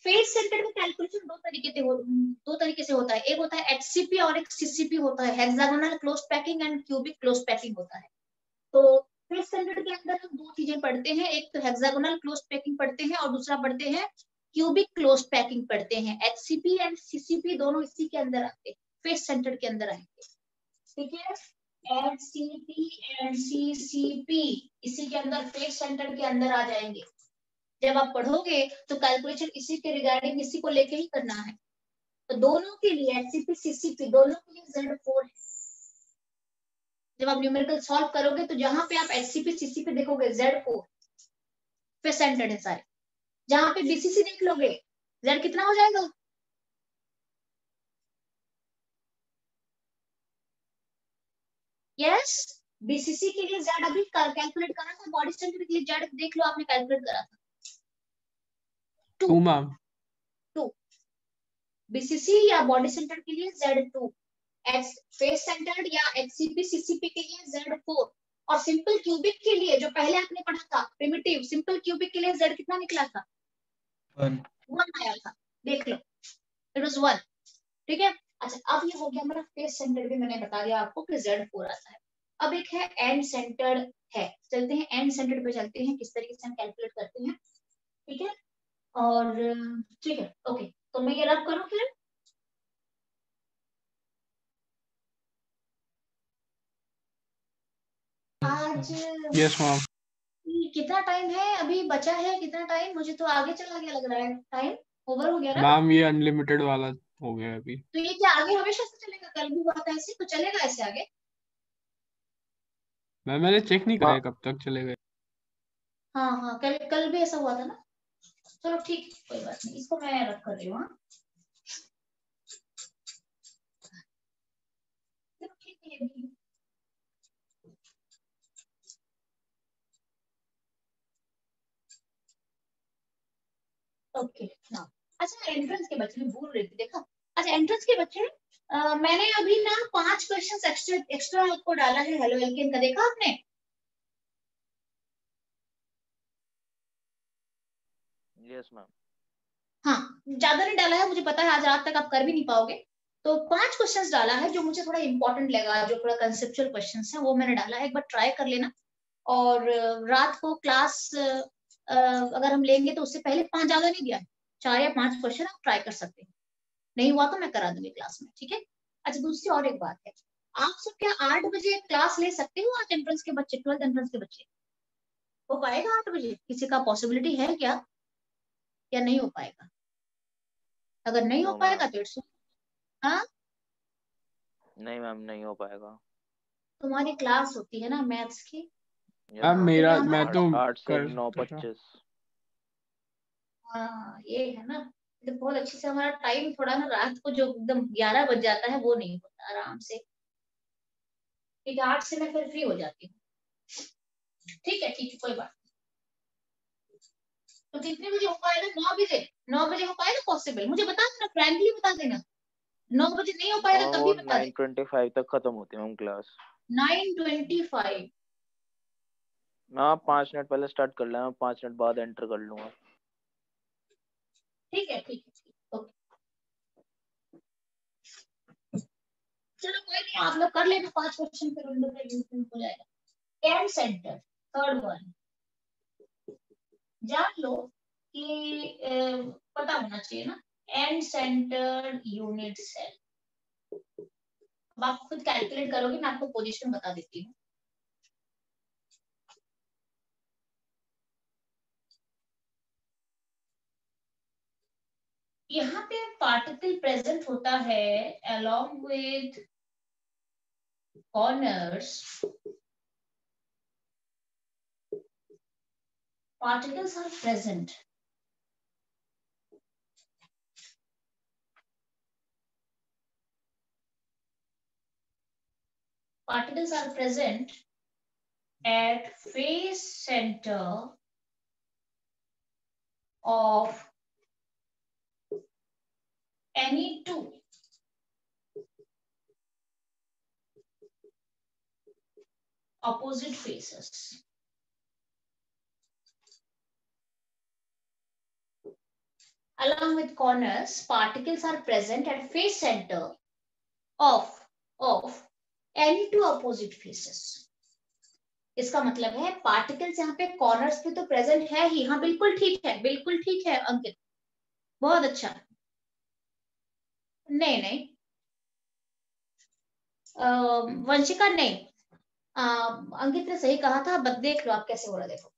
फेस सेंटर में कैलकुलेशन दो तरीके से होता है, एक होता है एचसीपी और एक सीसीपी होता है, hexagonal close packing and cubic close packing होता है। तो फेस सेंटर के अंदर हम 2 चीजें पढ़ते हैं, एक तो हेक्सागोनल क्लोज पैकिंग पढ़ते हैं और दूसरा पढ़ते हैं क्यूबिक क्लोज पैकिंग पढ़ते हैं। एचसीपी एंड सीसीपी दोनों इसी के अंदर आते हैं, फेस सेंटर के अंदर आएंगे, ठीक है। एचसीपी एंड सीसीपी इसी के अंदर फेस सेंटर के अंदर आ जाएंगे। जब आप पढ़ोगे तो कैलकुलेशन इसी के रिगार्डिंग इसी को लेके ही करना है। तो दोनों के लिए एचसीपी सीसीपी दोनों के लिए Z4 है। जब आप न्यूमेरिकल सॉल्व करोगे तो जहां पे आप एचसीपी सीसीपी देखोगे Z4 फेस सेंटर्ड है सारे, जहां पे बीसीसी देख लोगे Z कितना हो जाएगा? यस, बीसीसी के लिए Z अभी कैलकुलेट करा था, बॉडी सेंटर के लिए Z देख लो आपने कैलकुलेट करा था 2 मैम, 2 बीसीसी या बॉडी सेंटर के लिए Z2, फेस सेंटर्ड या HCP CCP के लिए Z4 और सिंपल क्यूबिक के लिए जो पहले आपने पढ़ा था प्रिमिटिव सिंपल क्यूबिक के लिए Z कितना निकला था 1 आया था, देख लो इट वाज 1। ठीक है, अच्छा अब ये हो गया हमारा फेस सेंटर्ड भी मैंने बता दिया आपको कि Z4 आता है। अब एक है एंड सेंटर्ड है, चलते हैं एंड सेंटर्ड पे चलते हैं किस तरीके से हम कैलकुलेट करते हैं। ठीक है, और ठीक है ओके, तो मैं ये रब करूं फिर। आज यस मैम। कितना टाइम है अभी बचा है, कितना टाइम, मुझे तो आगे चला गया लग रहा है, टाइम ओवर हो गया ना। मैम ये अनलिमिटेड वाला हो गया अभी। तो ये क्या आगे हमेशा से चलेगा, कल भी हुआ था ऐसे तो चलेगा ऐसे आगे। मैंने चेक नहीं करा है कब तक चलेगा। हाँ हाँ कल कल भी ऐसा हुआ था ना। चलो ठीक कोई बात नहीं, इसको मैं रख कर रही हूँ। हाँ चलो ठीक है ये भी। ओके हाँ, अच्छा एंट्रेंस के बच्चे, मैं भूल रही थी देखा। अच्छा एंट्रेंस के बच्चे मैंने अभी ना 5 क्वेश्चन एक्स्ट्रा एक्स्ट्रा आपको डाला है हेलो एल्केन का, देखा आपने। Yes ma'am. हाँ ज्यादा नहीं डाला है, मुझे पता है आज रात तक आप कर भी नहीं पाओगे, तो 5 क्वेश्चंस डाला है जो मुझे थोड़ा इंपॉर्टेंट लगा, जो थोड़ा कंसेप्चुअल क्वेश्चंस है वो मैंने डाला है, एक बार ट्राई कर लेना। और रात को क्लास अगर हम लेंगे तो उससे पहले 5 ज्यादा नहीं दिया है, 4 या 5 क्वेश्चन आप ट्राई कर सकते हैं, नहीं हुआ तो मैं करा दूंगी क्लास में। ठीक है, अच्छा दूसरी और एक बात है, आप सब क्या 8 बजे क्लास ले सकते हो आज एंट्रेंस के बच्चे, 12th एंट्रेंस के बच्चे, हो पाएगा 8 बजे, किसी का पॉसिबिलिटी है क्या या नहीं हो पाएगा? अगर नहीं हो नो पाएगा मैम। तो इट्स, हाँ नहीं मैम नहीं हो पाएगा। तुम्हारी क्लास होती है ना मैथ्स की। Yes ma'am ma'am. क्योंकि मेरा मैं हमारा तो 8 से कर 9:25। हाँ ये है ना, तो बहुत अच्छे से हमारा टाइम थोड़ा ना रात को जो एकदम 11 बज जाता है वो नहीं होता आराम से, ठीक है 8 से मैं फिर फ्री हो जाती हूँ। ठीक है कोई बात नहीं। तो कितने बजे हो पाएगा, 9 बजे, 9 बजे हो पाएगा पॉसिबल, मुझे बता देना फ्रैंकली बता देना, 9 बजे नहीं हो पाएगा वो तभी बता दे। 9:25 तक खत्म होती है मैम क्लास। 9:25। मैं आप 5 मिनट पहले स्टार्ट कर लेना, 5 मिनट बाद एंटर कर लूंगा। ठीक है ओके, चलो कोई नहीं आप लोग कर लेना 5 क्वेश्चन फिर उन लोग का यूज हो जाएगा। कैम सेंटर थर्ड वन, जान लो कि पता होना चाहिए ना, एंड सेंटर यूनिट सेल। अब आप खुद कैलकुलेट करोगे, मैं आपको पोजीशन बता देती हूँ। यहाँ पे पार्टिकल प्रेजेंट होता है along with corners, particles are present particles are present at face center of any two opposite faces. Along with corners, particles are present at face center of any two opposite faces. इसका मतलब है पार्टिकल्स यहाँ पे कॉर्नर्स पे तो प्रेजेंट है ही, हाँ बिल्कुल ठीक है अंकित, बहुत अच्छा। नहीं वंशिका नहीं, अंकित ने सही कहा था, बस देख लो आप कैसे हो रहा, देखो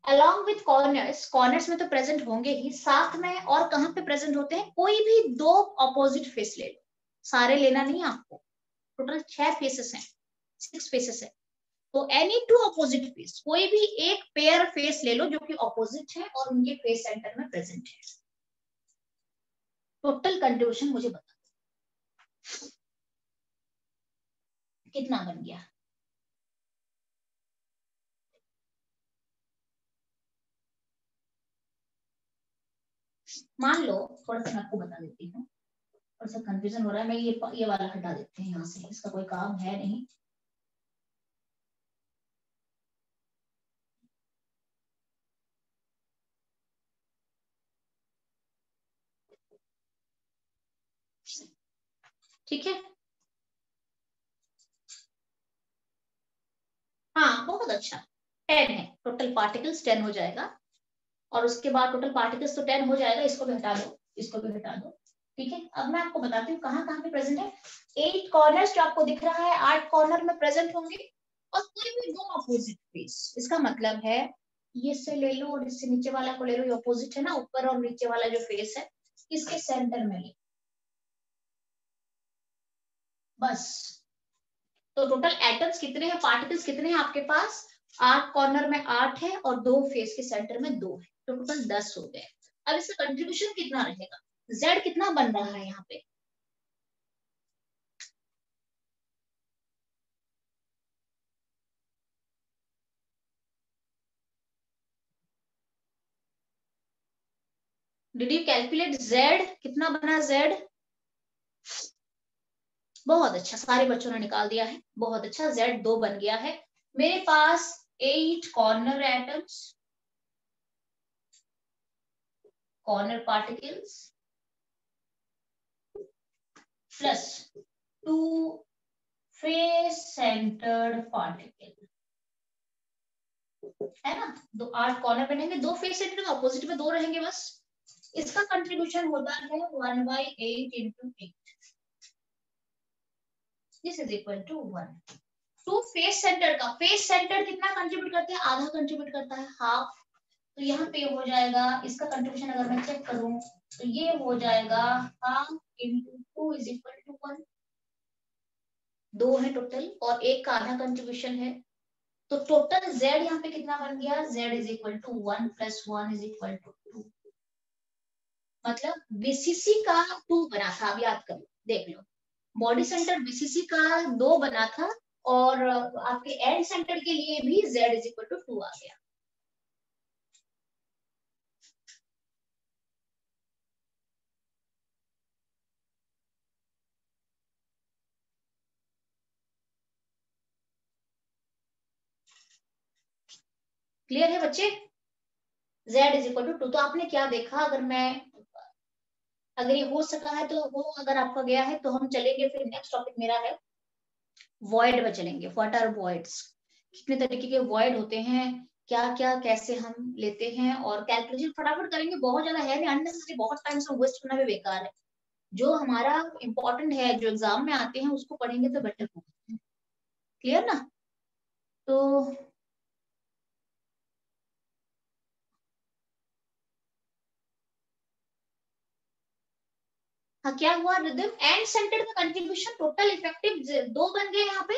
along with corners, कॉर्नर्स में तो प्रेजेंट होंगे ही, साथ में और कहाँ पे प्रेजेंट होते हैं, कोई भी 2 ऑपोजिट फेस ले लो, सारे लेना नहीं है आपको, टोटल 6 फेसेस हैं, 6 फेसेस है, तो एनी टू ऑपोजिट फेस, कोई भी एक पेयर फेस ले लो जो कि ऑपोजिट है और उनके फेस सेंटर में प्रेजेंट है। टोटल कंट्रीब्यूशन मुझे बता कितना बन गया। मान लो थोड़ा सा मैं आपको बता देती हूँ, और सब कंफ्यूजन हो रहा है। मैं ये वाला हटा देते हैं यहाँ से, इसका कोई काम है नहीं। ठीक है, हाँ बहुत अच्छा। 10 है टोटल पार्टिकल्स, 10 हो जाएगा। और उसके बाद टोटल पार्टिकल्स तो 10 हो जाएगा, इसको भी हटा दो, इसको भी हटा दो। ठीक है, अब मैं आपको बताती हूँ कहाँ कहाँ पे प्रेजेंट है। 8 कॉर्नर्स जो आपको दिख रहा है, 8 कॉर्नर में प्रेजेंट होंगे, और कोई भी दो अपोजिट फेस। इसका मतलब है ये से ले लो और इससे नीचे वाला को ले लो, ये अपोजिट है ना, ऊपर और नीचे वाला जो फेस है इसके सेंटर में ले, बस। तो टोटल एटम्स कितने हैं, पार्टिकल्स कितने हैं आपके पास? 8 कॉर्नर में 8 है और दो फेस के सेंटर में 2 है, तो टोटल 10 हो गए। अब इसका कंट्रीब्यूशन कितना रहेगा, Z कितना बन रहा है यहाँ पे? डिड यू कैलकुलेट Z कितना बना Z? बहुत अच्छा, सारे बच्चों ने निकाल दिया है, बहुत अच्छा। Z 2 बन गया है। मेरे पास 8 corner atoms, corner particles plus 2 face centred particle, है ना। दो 8 कॉर्नर बनेंगे, 2 फेस सेंटर्ड, अपोजिट में 2 रहेंगे बस। इसका कंट्रीब्यूशन होता है 1/8 into 8, this is equal to 1। Two face centre का, फेस सेंटर कितना कंट्रीब्यूट करते हैं, आधा कंट्रीब्यूट करता है, हाफ। तो यहाँ पे हो जाएगा, इसका कंट्रीब्यूशन अगर मैं चेक करूं तो ये हो जाएगा half into 2 is equal to 1। 2 है टोटल और एक का आधा कंट्रीब्यूशन है, तो टोटल Z यहाँ पे कितना बन गया, Z is equal to 1 plus 1 is equal to 2। मतलब बीसीसी का 2 बना था, अब याद कर लो, देख लो। बॉडी सेंटर बीसीसी का 2 बना था, और आपके एंड सेंटर के लिए भी Z इज इक्वल टू 2 आ गया। क्लियर है बच्चे? Z is equal to 2। तो आपने क्या देखा, अगर ये हो सका है तो हो, अगर आपका गया है तो हम चलेंगे। फिर नेक्स्ट टॉपिक मेरा है वॉइड में चलेंगे। व्हाट आर वॉइड्स, कितने तरीके के वॉइड होते हैं, क्या क्या कैसे हम लेते हैं, और कैलकुलेशन फटाफट करेंगे। बहुत ज्यादा है नहीं, अननेसेसरी बहुत टाइम से वेस्ट करना भी बेकार है। जो हमारा इंपॉर्टेंट है, जो एग्जाम में आते हैं, उसको पढ़ेंगे तो बेटर होगा। क्लियर ना? तो हाँ, क्या हुआ रिदम, एंड सेंटर का कंट्रीब्यूशन टोटल इफेक्टिव 2 बन गए यहाँ पे।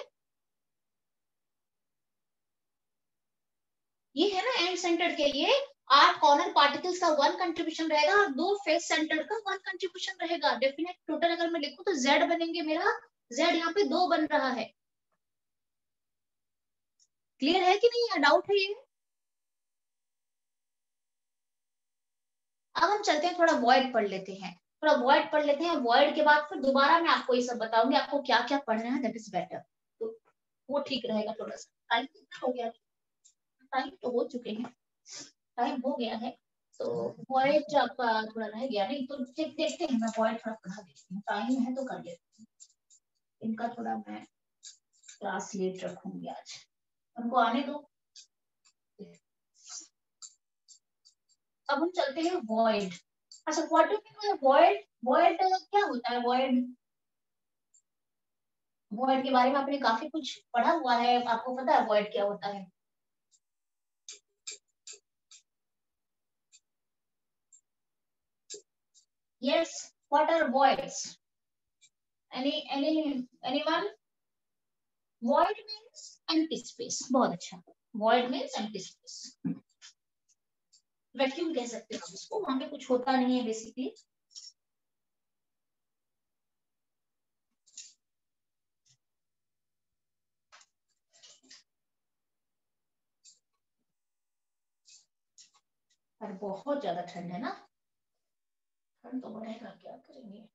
ये है ना एंड सेंटर के लिए 8 कॉर्नर पार्टिकल्स का 1 कंट्रीब्यूशन रहेगा, और 2 फेस सेंटर का 1 कंट्रीब्यूशन रहेगा। डेफिनेट टोटल अगर मैं लिखूं तो Z बनेंगे मेरा, Z यहाँ पे 2 बन रहा है। क्लियर है कि नहीं, डाउट है ये? अब हम चलते हैं, थोड़ा वॉइड पढ़ लेते हैं, थोड़ा वॉइड पढ़ लेते हैं। वॉइड के बाद फिर दोबारा मैं आपको ये सब बताऊंगी, आपको क्या क्या पढ़ना है, दैट इज बेटर। तो वो ठीक रहेगा। थोड़ा सा टाइम कितना हो गया, टाइम तो हो चुके हैं, टाइम हो गया है। तो वॉइड आपका थोड़ा रह गया, नहीं तो देखते हैं, मैं वॉइड थोड़ा पढ़ा देती हूँ, टाइम है तो कर लेती हूँ। इनका थोड़ा मैं क्लास लेट रखूंगी आज, उनको आने दो। अब हम चलते हैं वॉइड। अच्छा, what do you mean by void? Void क्या होता है? वॉइड, वॉइड के बारे में आपने काफी कुछ पढ़ा हुआ है, आपको पता है वॉइड क्या होता है? Yes, what are voids? anyone? void means empty space। बहुत अच्छा, void means empty space। Vacuum कह सकते हैं उसको, वहां पे कुछ होता नहीं है बेसिकली। पर बहुत ज्यादा ठंड है ना, ठंड तो बढ़ेगा, क्या करेंगे।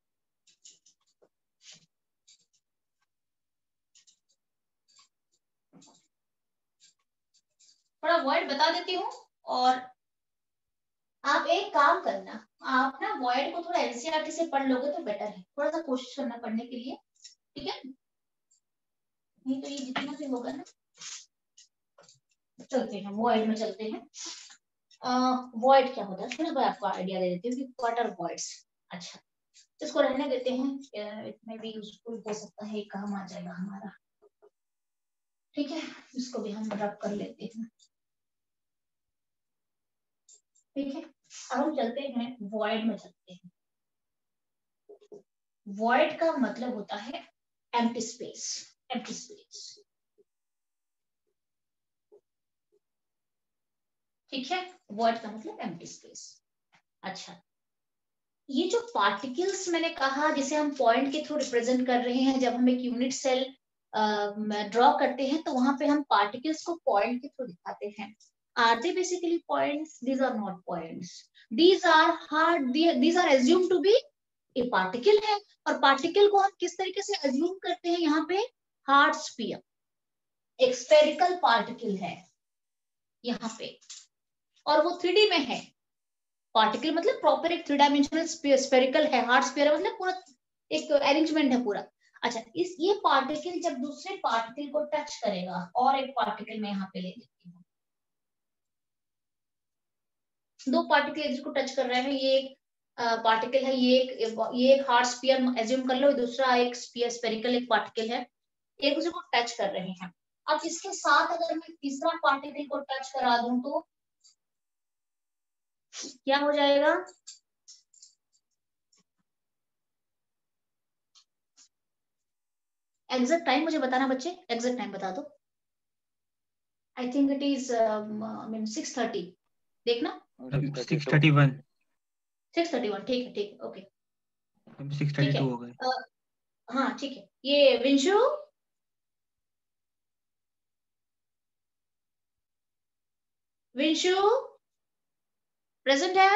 वॉइड बता देती हूँ और आप एक काम करना, आप ना वॉइड को थोड़ा एनसीईआरटी से पढ़ लोगे तो बेटर है, थोड़ा सा कोशिश करना पढ़ने के लिए, ठीक है? नहीं तो ये जितना भी होगा ना, चलते हैं वॉइड में चलते हैं। वॉइड क्या होता है मैं आपको आइडिया दे देती हूँ कि व्हाट आर वॉइड्स। अच्छा, इसको रहने देते हैं, इतने भी यूजफुल हो सकता है, काम आ जाएगा हमारा, ठीक है? इसको भी हम रब कर लेते हैं, ठीक है? अब हम चलते हैं वॉइड में चलते हैं। वॉइड का मतलब होता है एम्प्टी स्पेस, एम्प्टी स्पेस, ठीक है? वॉइड का मतलब एम्प्टी स्पेस। अच्छा, ये जो पार्टिकल्स मैंने कहा जिसे हम पॉइंट के थ्रू रिप्रेजेंट कर रहे हैं, जब हम एक यूनिट सेल ड्रॉ करते हैं तो वहां पे हम पार्टिकल्स को पॉइंट के थ्रू दिखाते हैं। Are they basically points? These are not points, these are assume to be a particle है। और पार्टिकल को हम किस तरीके से एज्यूम करते हैं? यहाँ पे हार्ड स्फीयर, एक स्फेरिकल पार्टिकल है यहाँ पे, और वो 3D में है। पार्टिकल मतलब प्रॉपर एक 3 डायमेंशनल स्फेरिकल है, हार्ड स्फीयर मतलब पूरा एक अरेंजमेंट है पूरा। अच्छा, ये पार्टिकल जब दूसरे पार्टिकल को टच करेगा, और एक पार्टिकल मैं यहाँ पे ले लेती हूँ, दो पार्टिकल जिसको टच कर रहे हैं, ये एक पार्टिकल है, ये एक हार्ड स्फीयर एज्यूम कर लो, दूसरा एक स्फेरिकल एक पार्टिकल है, एक दूसरे को टच कर रहे हैं। अब इसके साथ अगर मैं तीसरा पार्टिकल को टच करा दूं तो क्या हो जाएगा? एग्जैक्ट टाइम मुझे बताना बच्चे, एग्जैक्ट टाइम बता दो। आई थिंक इट इज 6:30, देखना 6:31, 6:31, ठीक है, ठीक है, ओके, 6:32 हो गए। हाँ ठीक है। ये विंशु, विंशु प्रेजेंट है?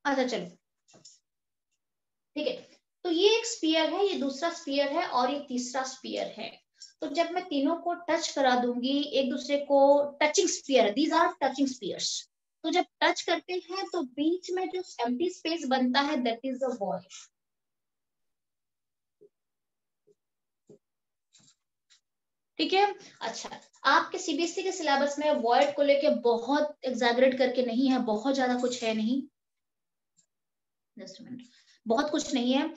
अच्छा चलो, ठीक है। तो ये एक स्फीयर है, ये दूसरा स्फीयर है, और ये तीसरा स्फीयर है। तो जब मैं तीनों को टच करा दूंगी एक दूसरे को, touching sphere, these are touching spheres. तो जब टच करते हैं तो बीच में जो एम्प्टी स्पेस बनता है, दैट इज द वॉइड, ठीक है? अच्छा, आपके सीबीएसई के सिलेबस में वॉइड को लेके बहुत एग्जैगरेट करके नहीं है, बहुत ज्यादा कुछ है नहीं, जस्ट मिनट, बहुत कुछ नहीं है।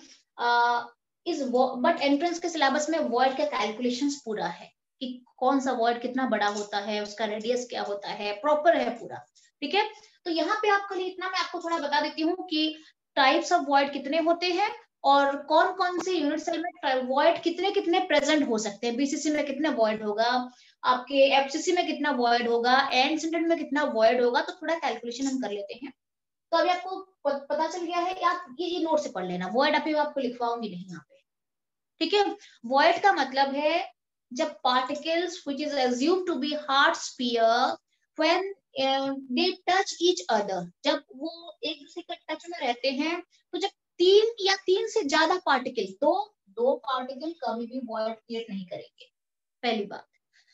बट एंट्रेंस के सिलेबस में वॉइड का कैलकुलेशंस पूरा है कि कौन सा वॉइड कितना बड़ा होता है, उसका रेडियस क्या होता है, प्रॉपर है पूरा, ठीक है? तो यहाँ पे आपके लिए इतना मैं आपको थोड़ा बता देती हूँ कि टाइप्स ऑफ वॉइड कितने होते हैं, और कौन कौन से यूनिट सेल में वॉइड कितने कितने प्रेजेंट हो सकते हैं। बीसीसी में कितना वॉइड होगा, आपके एफसीसी में कितना वॉइड होगा, एंड सिंटेट में कितना वॉइड होगा, तो थोड़ा कैलकुलेशन हम कर लेते हैं। तो अभी आपको पता चल गया है, आप ये नोट से पढ़ लेना, वॉइड अभी आपको लिखवाऊंगी नहीं यहाँ पे, ठीक है? वॉइड का मतलब है जब particles which is assumed to be hard sphere when they touch each other, जब वो एक दूसरे के टच में रहते हैं, तो जब तीन से ज्यादा पार्टिकल, दो पार्टिकल कभी भी वॉइड क्रिएट नहीं करेंगे। पहली बात,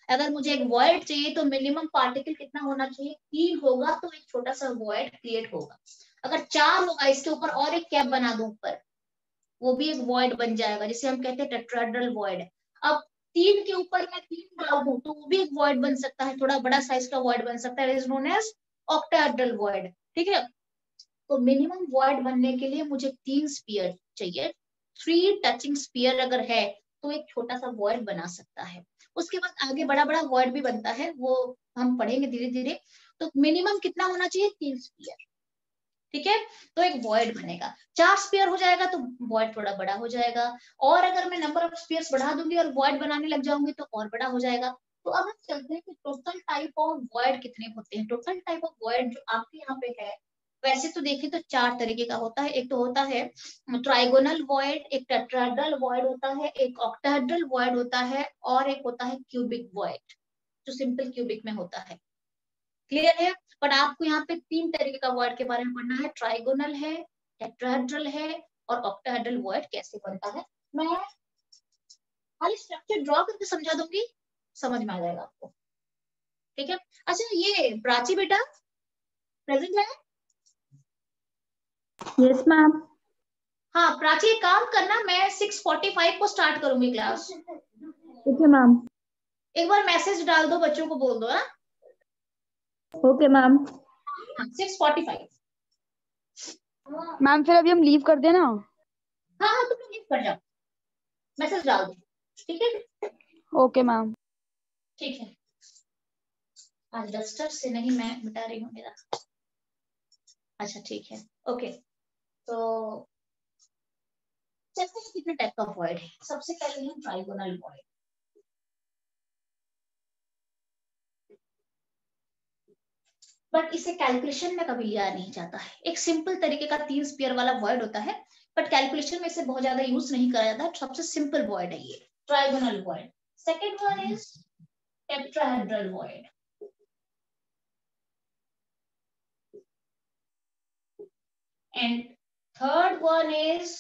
अगर मुझे एक वॉइड चाहिए तो मिनिमम पार्टिकल कितना होना चाहिए? 3 होगा तो एक छोटा सा वॉइड क्रिएट होगा। अगर 4 होगा, इसके ऊपर और एक कैप बना दूं ऊपर, वो भी एक वॉइड बन जाएगा, जिसे हम कहते हैं टेट्राहेड्रल वॉइड। अब 3 के ऊपर मैं 3 डाल दूं तो वो भी एक वॉइड बन सकता है, थोड़ा बड़ा साइज का वॉइड बन सकता है, is known as octahedral void, ठीक है? तो मिनिमम वॉइड बनने के लिए मुझे 3 स्फीयर चाहिए। 3 टचिंग स्फीयर अगर है तो एक छोटा सा वॉइड बना सकता है। उसके बाद आगे बड़ा बड़ा वॉइड भी बनता है, वो हम पढ़ेंगे धीरे धीरे। तो मिनिमम कितना होना चाहिए? 3 स्फीयर, ठीक है? तो एक वॉइड बनेगा। 4 स्फीयर हो जाएगा तो वॉइड थोड़ा बड़ा हो जाएगा, और अगर मैं नंबर ऑफ स्फीयर्स बढ़ा दूंगी और वॉइड बनाने लग जाऊंगी तो और बड़ा हो जाएगा। तो अब हम चलते हैं कि टोटल टाइप ऑफ वॉइड कितने होते हैं। टोटल टाइप ऑफ वॉइड जो आपके यहाँ पे है, वैसे तो देखें तो 4 तरीके का होता है। एक तो होता है ट्राइगोनल वॉइड, एक टेट्राहेड्रल वॉइड होता है, एक ऑक्टाहेड्रल वॉइड होता है, और एक होता है क्यूबिक वॉइड, जो सिंपल क्यूबिक में होता है। क्लियर है? बट आपको यहाँ पे 3 तरीके का वॉइड के बारे में पढ़ना है, ट्राइगोनल है, टेट्राहेड्रल है, और ऑक्टाहेड्रल वॉइड कैसे बनता है। मैं खाली स्ट्रक्चर ड्रॉ करके समझा दूंगी, समझ में आ जाएगा आपको। ठीक है, अच्छा ये प्राची बेटा प्रेजेंट है? Yes ma'am. हाँ प्राची, एक काम करना, मैं 6:45 को स्टार्ट करूंगी क्लास। Okay ma'am. एक बार मैसेज डाल दो, बच्चों को बोल दो। हाँ ओके मैम। 6:45। मैम फिर अभी हम लीव कर देना। हाँ हाँ तुम लोग लीव कर जाओ, मैसेज डाल दो। ठीक है ओके मैम। ठीक है। आज डस्टर से नहीं मैं मिटा रही हूँ मेरा। अच्छा ठीक है ओके। तो चलते हैं कितने टाइप का वॉइड है। सबसे पहले है ट्राइगोनल वॉइड। बट इसे कैलकुलेशन में कभी लिया नहीं जाता है। एक सिंपल तरीके का 3 स्पीयर वाला वॉइड होता है, बट कैलकुलेशन में इसे बहुत ज्यादा यूज नहीं करा जाता। सबसे सिंपल वॉइड है ये trigonal void. Second one is tetrahedral void. And third one is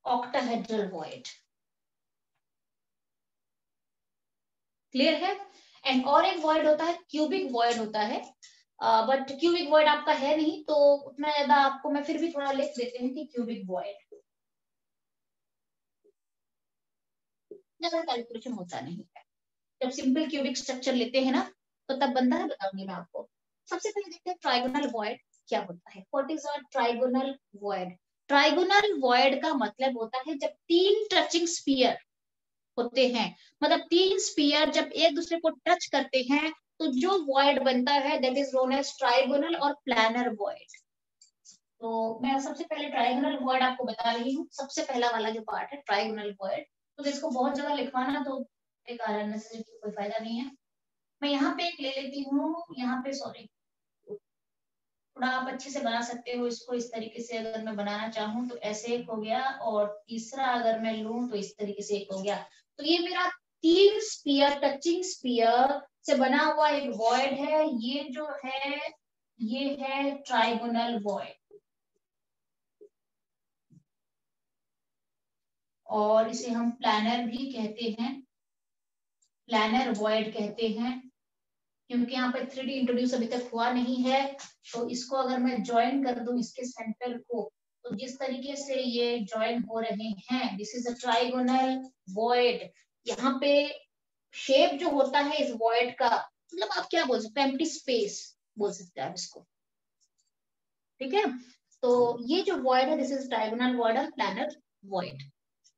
octahedral void. Clear है? एंड और एक वॉइड होता है क्यूबिक वॉइड होता है, बट क्यूबिक वॉइड आपका है नहीं तो उतना ज्यादा आपको मैं फिर भी थोड़ा लिख देते हैं कि क्यूबिक वॉइड ज्यादा कैलकुलेशन होता नहीं है। जब सिंपल क्यूबिक स्ट्रक्चर लेते हैं ना तो तब बनता है, बताऊंगी मैं आपको। सबसे पहले देखते हैं ट्राइगोनल वॉइड क्या होता है। What is a trigonal void? Trigonal void का मतलब होता है जब 3 टचिंग स्फीयर होते हैं, मतलब 3 स्फीयर जब एक दूसरे को टच करते हैं तो जो वॉइड बनता है that is known as trigonal और प्लानर वॉइड। तो मैं सबसे पहले ट्राइगोनल वॉइड आपको बता रही हूँ। सबसे पहला वाला जो पार्ट है ट्राइगोनल वॉइड, तो इसको बहुत जगह लिखवाना तो बेकार है, कोई फायदा नहीं है। मैं यहाँ पे एक ले लेती हूँ, यहाँ पे सॉरी, थोड़ा आप अच्छे से बना सकते हो इसको इस तरीके से। अगर मैं बनाना चाहूँ तो ऐसे एक हो गया, और तीसरा अगर मैं लूँ तो इस तरीके से एक हो गया। तो ये मेरा 3 स्पीयर टचिंग स्पीयर से बना हुआ एक वॉइड है। ये जो है ये है ट्राइगोनल वॉइड, और इसे हम प्लानर भी कहते हैं, प्लानर वॉइड कहते हैं, क्योंकि यहाँ पे 3D इंट्रोड्यूस अभी तक हुआ नहीं है। तो इसको अगर मैं ज्वाइन कर दूं इसके सेंटर को, तो जिस तरीके से ये ज्वाइन हो रहे हैं, this is a trigonal void. यहाँ पे शेप जो होता है इस वॉइड का, मतलब आप क्या बोल सकते हैं, एम्प्टी स्पेस बोल सकते हैं आप इसको। ठीक है, तो ये जो वॉइड है दिस इज ट्राइगोनल वॉइड और प्लानर वॉइड।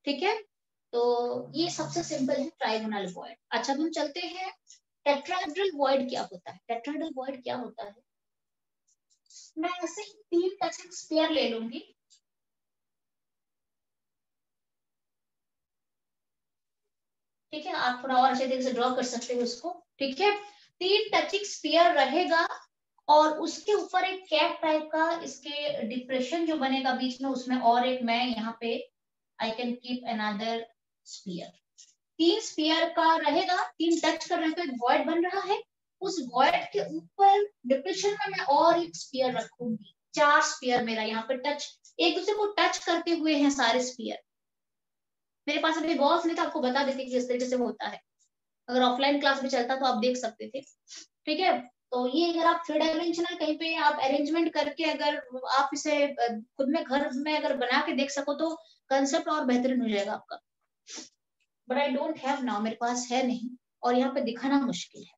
ठीक है, तो ये सबसे सिंपल है ट्राइगोनल वॉइड। अच्छा हम चलते हैं टेट्राहेड्रल वॉइड क्या होता है। टेट्राहेड्रल वॉइड क्या होता है, मैं ऐसे ही 3 टचिंग स्फीयर ले लूंगी। ठीक है, आप थोड़ा और अच्छे तरीके से ड्रॉ कर सकते हो इसको। ठीक है, 3 टचिंग स्फीयर रहेगा और उसके ऊपर एक कैप टाइप का इसके डिप्रेशन जो बनेगा बीच में, उसमें और एक मैं यहाँ पे I can keep another sphere. 3 sphere का रहेगा, 3 टच कर रहे हैं तो एक वॉइड बन रहा है। उस वॉइड के ऊपर डिप्रेशन में मैं और एक स्फीयर रखूंगी। 4 स्फीयर मेरा यहाँ पे टच, एक दूसरे को टच करते हुए हैं सारे स्फीयर। मेरे पास अभी बॉक्स नहीं था, आपको बता देती कि किस तरीके से होता है। अगर ऑफलाइन क्लास में चलता तो आप देख सकते थे। ठीक है, तो ये अगर आप 3 डायमेंशनल कहीं पे आप अरेंजमेंट करके अगर आप इसे खुद में घर में अगर बना के देख सको तो कंसेप्ट और बेहतरीन हो जाएगा आपका। But I don't have now, मेरे पास है नहीं और यहाँ पे दिखाना मुश्किल है।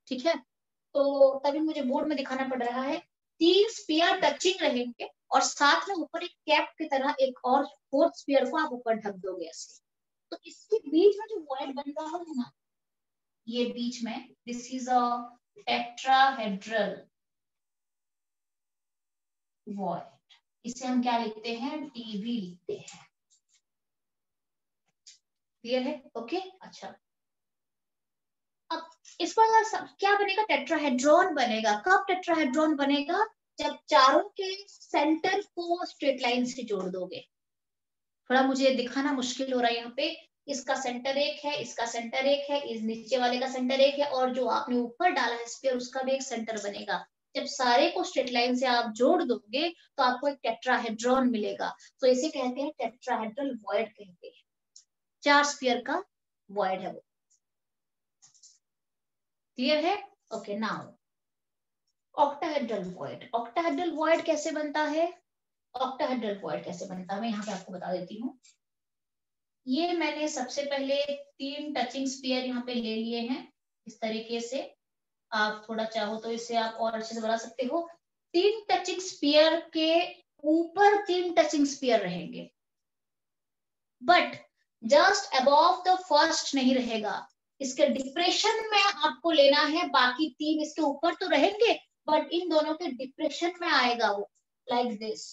ठीक है, तो तभी मुझे बोर्ड में दिखाना पड़ रहा है। 3 स्पीयर टचिंग रहेंगे और साथ में ऊपर एक कैप की तरह एक और 4th स्पीयर को आप ऊपर ढक दोगे ऐसे। तो इसके बीच में जो वॉइड बन रहा है ना, ये बीच में this is a tetrahedral void. इसे हम क्या लिखते हैं, टीवी लिखते हैं। क्लियर है? ओके अच्छा, अब इस पर क्या बनेगा, टेट्राहेड्रॉन बनेगा। कब टेट्राहेड्रॉन बनेगा, जब चारों के सेंटर को स्ट्रेट लाइन से जोड़ दोगे। थोड़ा मुझे दिखाना मुश्किल हो रहा है यहाँ पे। इसका सेंटर एक है, इसका सेंटर एक है, इस नीचे वाले का सेंटर एक है, और जो आपने ऊपर डाला है स्फीयर उसका भी एक सेंटर बनेगा। जब सारे को स्ट्रेट लाइन से आप जोड़ दोगे तो आपको एक टेट्राहेड्रॉन मिलेगा। तो इसे कहते हैं टेट्राहेड्रल वॉइड कहते हैं, 4 स्फीयर का वॉइड है वो। क्लियर है? Okay, now octahedral void. Octahedral void कैसे बनता है? ऑक्टाहेड्रल वॉइड कैसे बनता है मैं यहाँ पे आपको बता देती हूँ। ये मैंने सबसे पहले 3 टचिंग स्फीयर यहाँ पे ले लिए हैं इस तरीके से। आप थोड़ा चाहो तो इसे आप और अच्छे से बना सकते हो। 3 टचिंग स्फीयर के ऊपर 3 टचिंग स्फीयर रहेंगे, but just above the first नहीं रहेगा। इसके डिप्रेशन में आपको लेना है, बाकी 3 इसके ऊपर तो रहेंगे बट इन दोनों के डिप्रेशन में आएगा वो, लाइक दिस।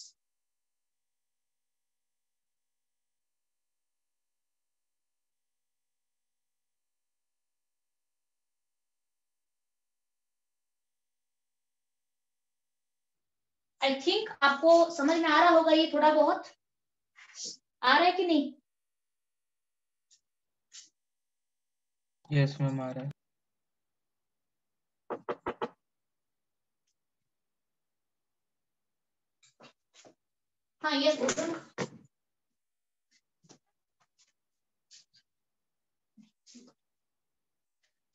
आई थिंक आपको समझ में आ रहा होगा, ये थोड़ा बहुत आ रहा है कि नहीं? यस मैम, आ रहा है। हाँ, यस बोलो।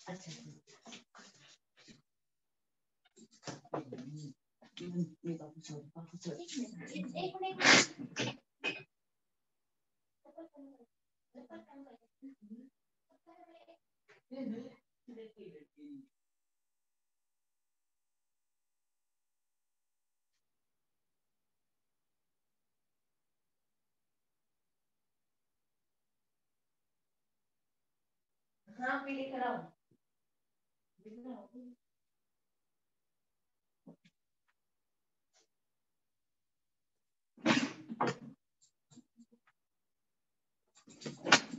अच्छा, एक मिनट। हाँ, मैं लेकर आओ।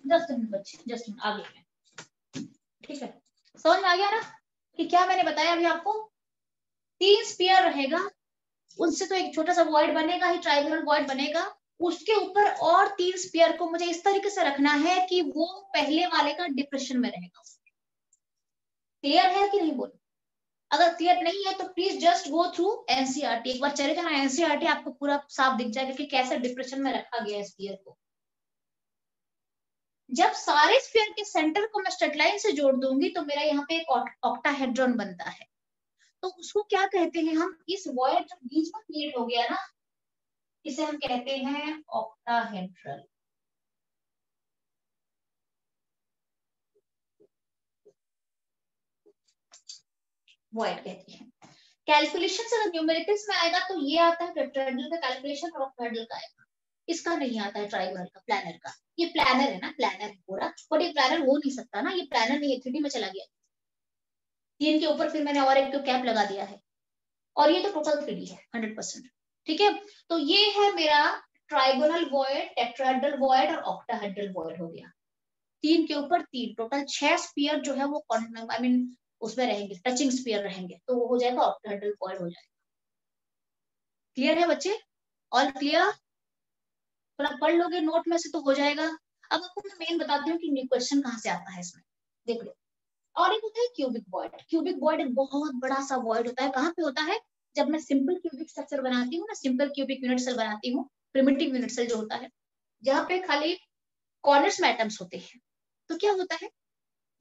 जस्ट मिनट बच्चे, जस्ट मिनट, आ गया। ठीक है, समझ में आ गया ना कि क्या मैंने बताया अभी आपको? 3 स्फीयर रहेगा, उससे तो एक छोटा सा वॉइड बनेगा ही, ट्रायंगुलर वॉइड बनेगा। उसके ऊपर और 3 स्फीयर को मुझे इस तरीके से रखना है कि वो पहले वाले का डिप्रेशन में रहेगा। क्लियर है कि नहीं बोलो? अगर क्लियर नहीं है तो please just go through NCERT, एक बार चले जाना एनसीईआरटी, आपको पूरा साफ दिख जाएगा कि कैसे डिप्रेशन में रखा गया है स्फीयर को। जब सारे स्फीयर के सेंटर को मैं स्ट्रेट लाइन से जोड़ दूंगी तो मेरा यहाँ पे एक ऑक्टाहेड्रॉन बनता है। तो उसको क्या कहते हैं हम? इस वॉइड जो बीच में क्रिएट हो गया ना, इसे हम कहते हैं ऑक्टाहेड्रल। वॉइड कहते हैं। कैलकुलेशन से अगर न्यूमेरिकल्स में आएगा तो ये आता है टेट्राहेड्रल का कैलकुलेशन और ऑक्टाहेड्रल का आएगा। इसका नहीं आता है ट्राइगोनल का, प्लानर का। ये प्लानर है ना, प्लानर है पूरा, बट ये प्लानर हो नहीं सकता ना, ये प्लानर नहीं है, 3D में चला गया। 3 के ऊपर फिर मैंने और एक तो कैप लगा दिया है, और ये तो टोटल 3D है 100%। ठीक है, तो ये है मेरा ट्राइगोनल वॉइड, टेट्राहेड्रल वॉइड और ऑक्टाहेड्रल वॉइड हो गया। 3 के ऊपर 3, टोटल 6 स्फीयर जो है वो आई मीन उसमें रहेंगे, टचिंग स्फीयर रहेंगे, तो वो हो जाएगा ऑक्टाहेड्रल वॉइड हो जाएगा। क्लियर है बच्चे? All clear? थोड़ा पढ़ लोगे नोट में से तो हो जाएगा। अब आपको मैं मेन बताती हूँ कि क्वेश्चन कहाँ से आता है इसमें, देख लो। और एक होता है क्यूबिक वॉइड। क्यूबिक वॉइड एक बहुत बड़ा सा वॉइड होता है। कहाँ पे होता है? जब मैं सिंपल क्यूबिक स्ट्रक्चर बनाती हूँ ना, सिंपल क्यूबिक यूनिट सेल बनाती हूँ, प्रिमिटिव यूनिट सेल जो होता है, जहाँ पे खाली कॉर्नर्स में एटम्स होते हैं, तो क्या होता है,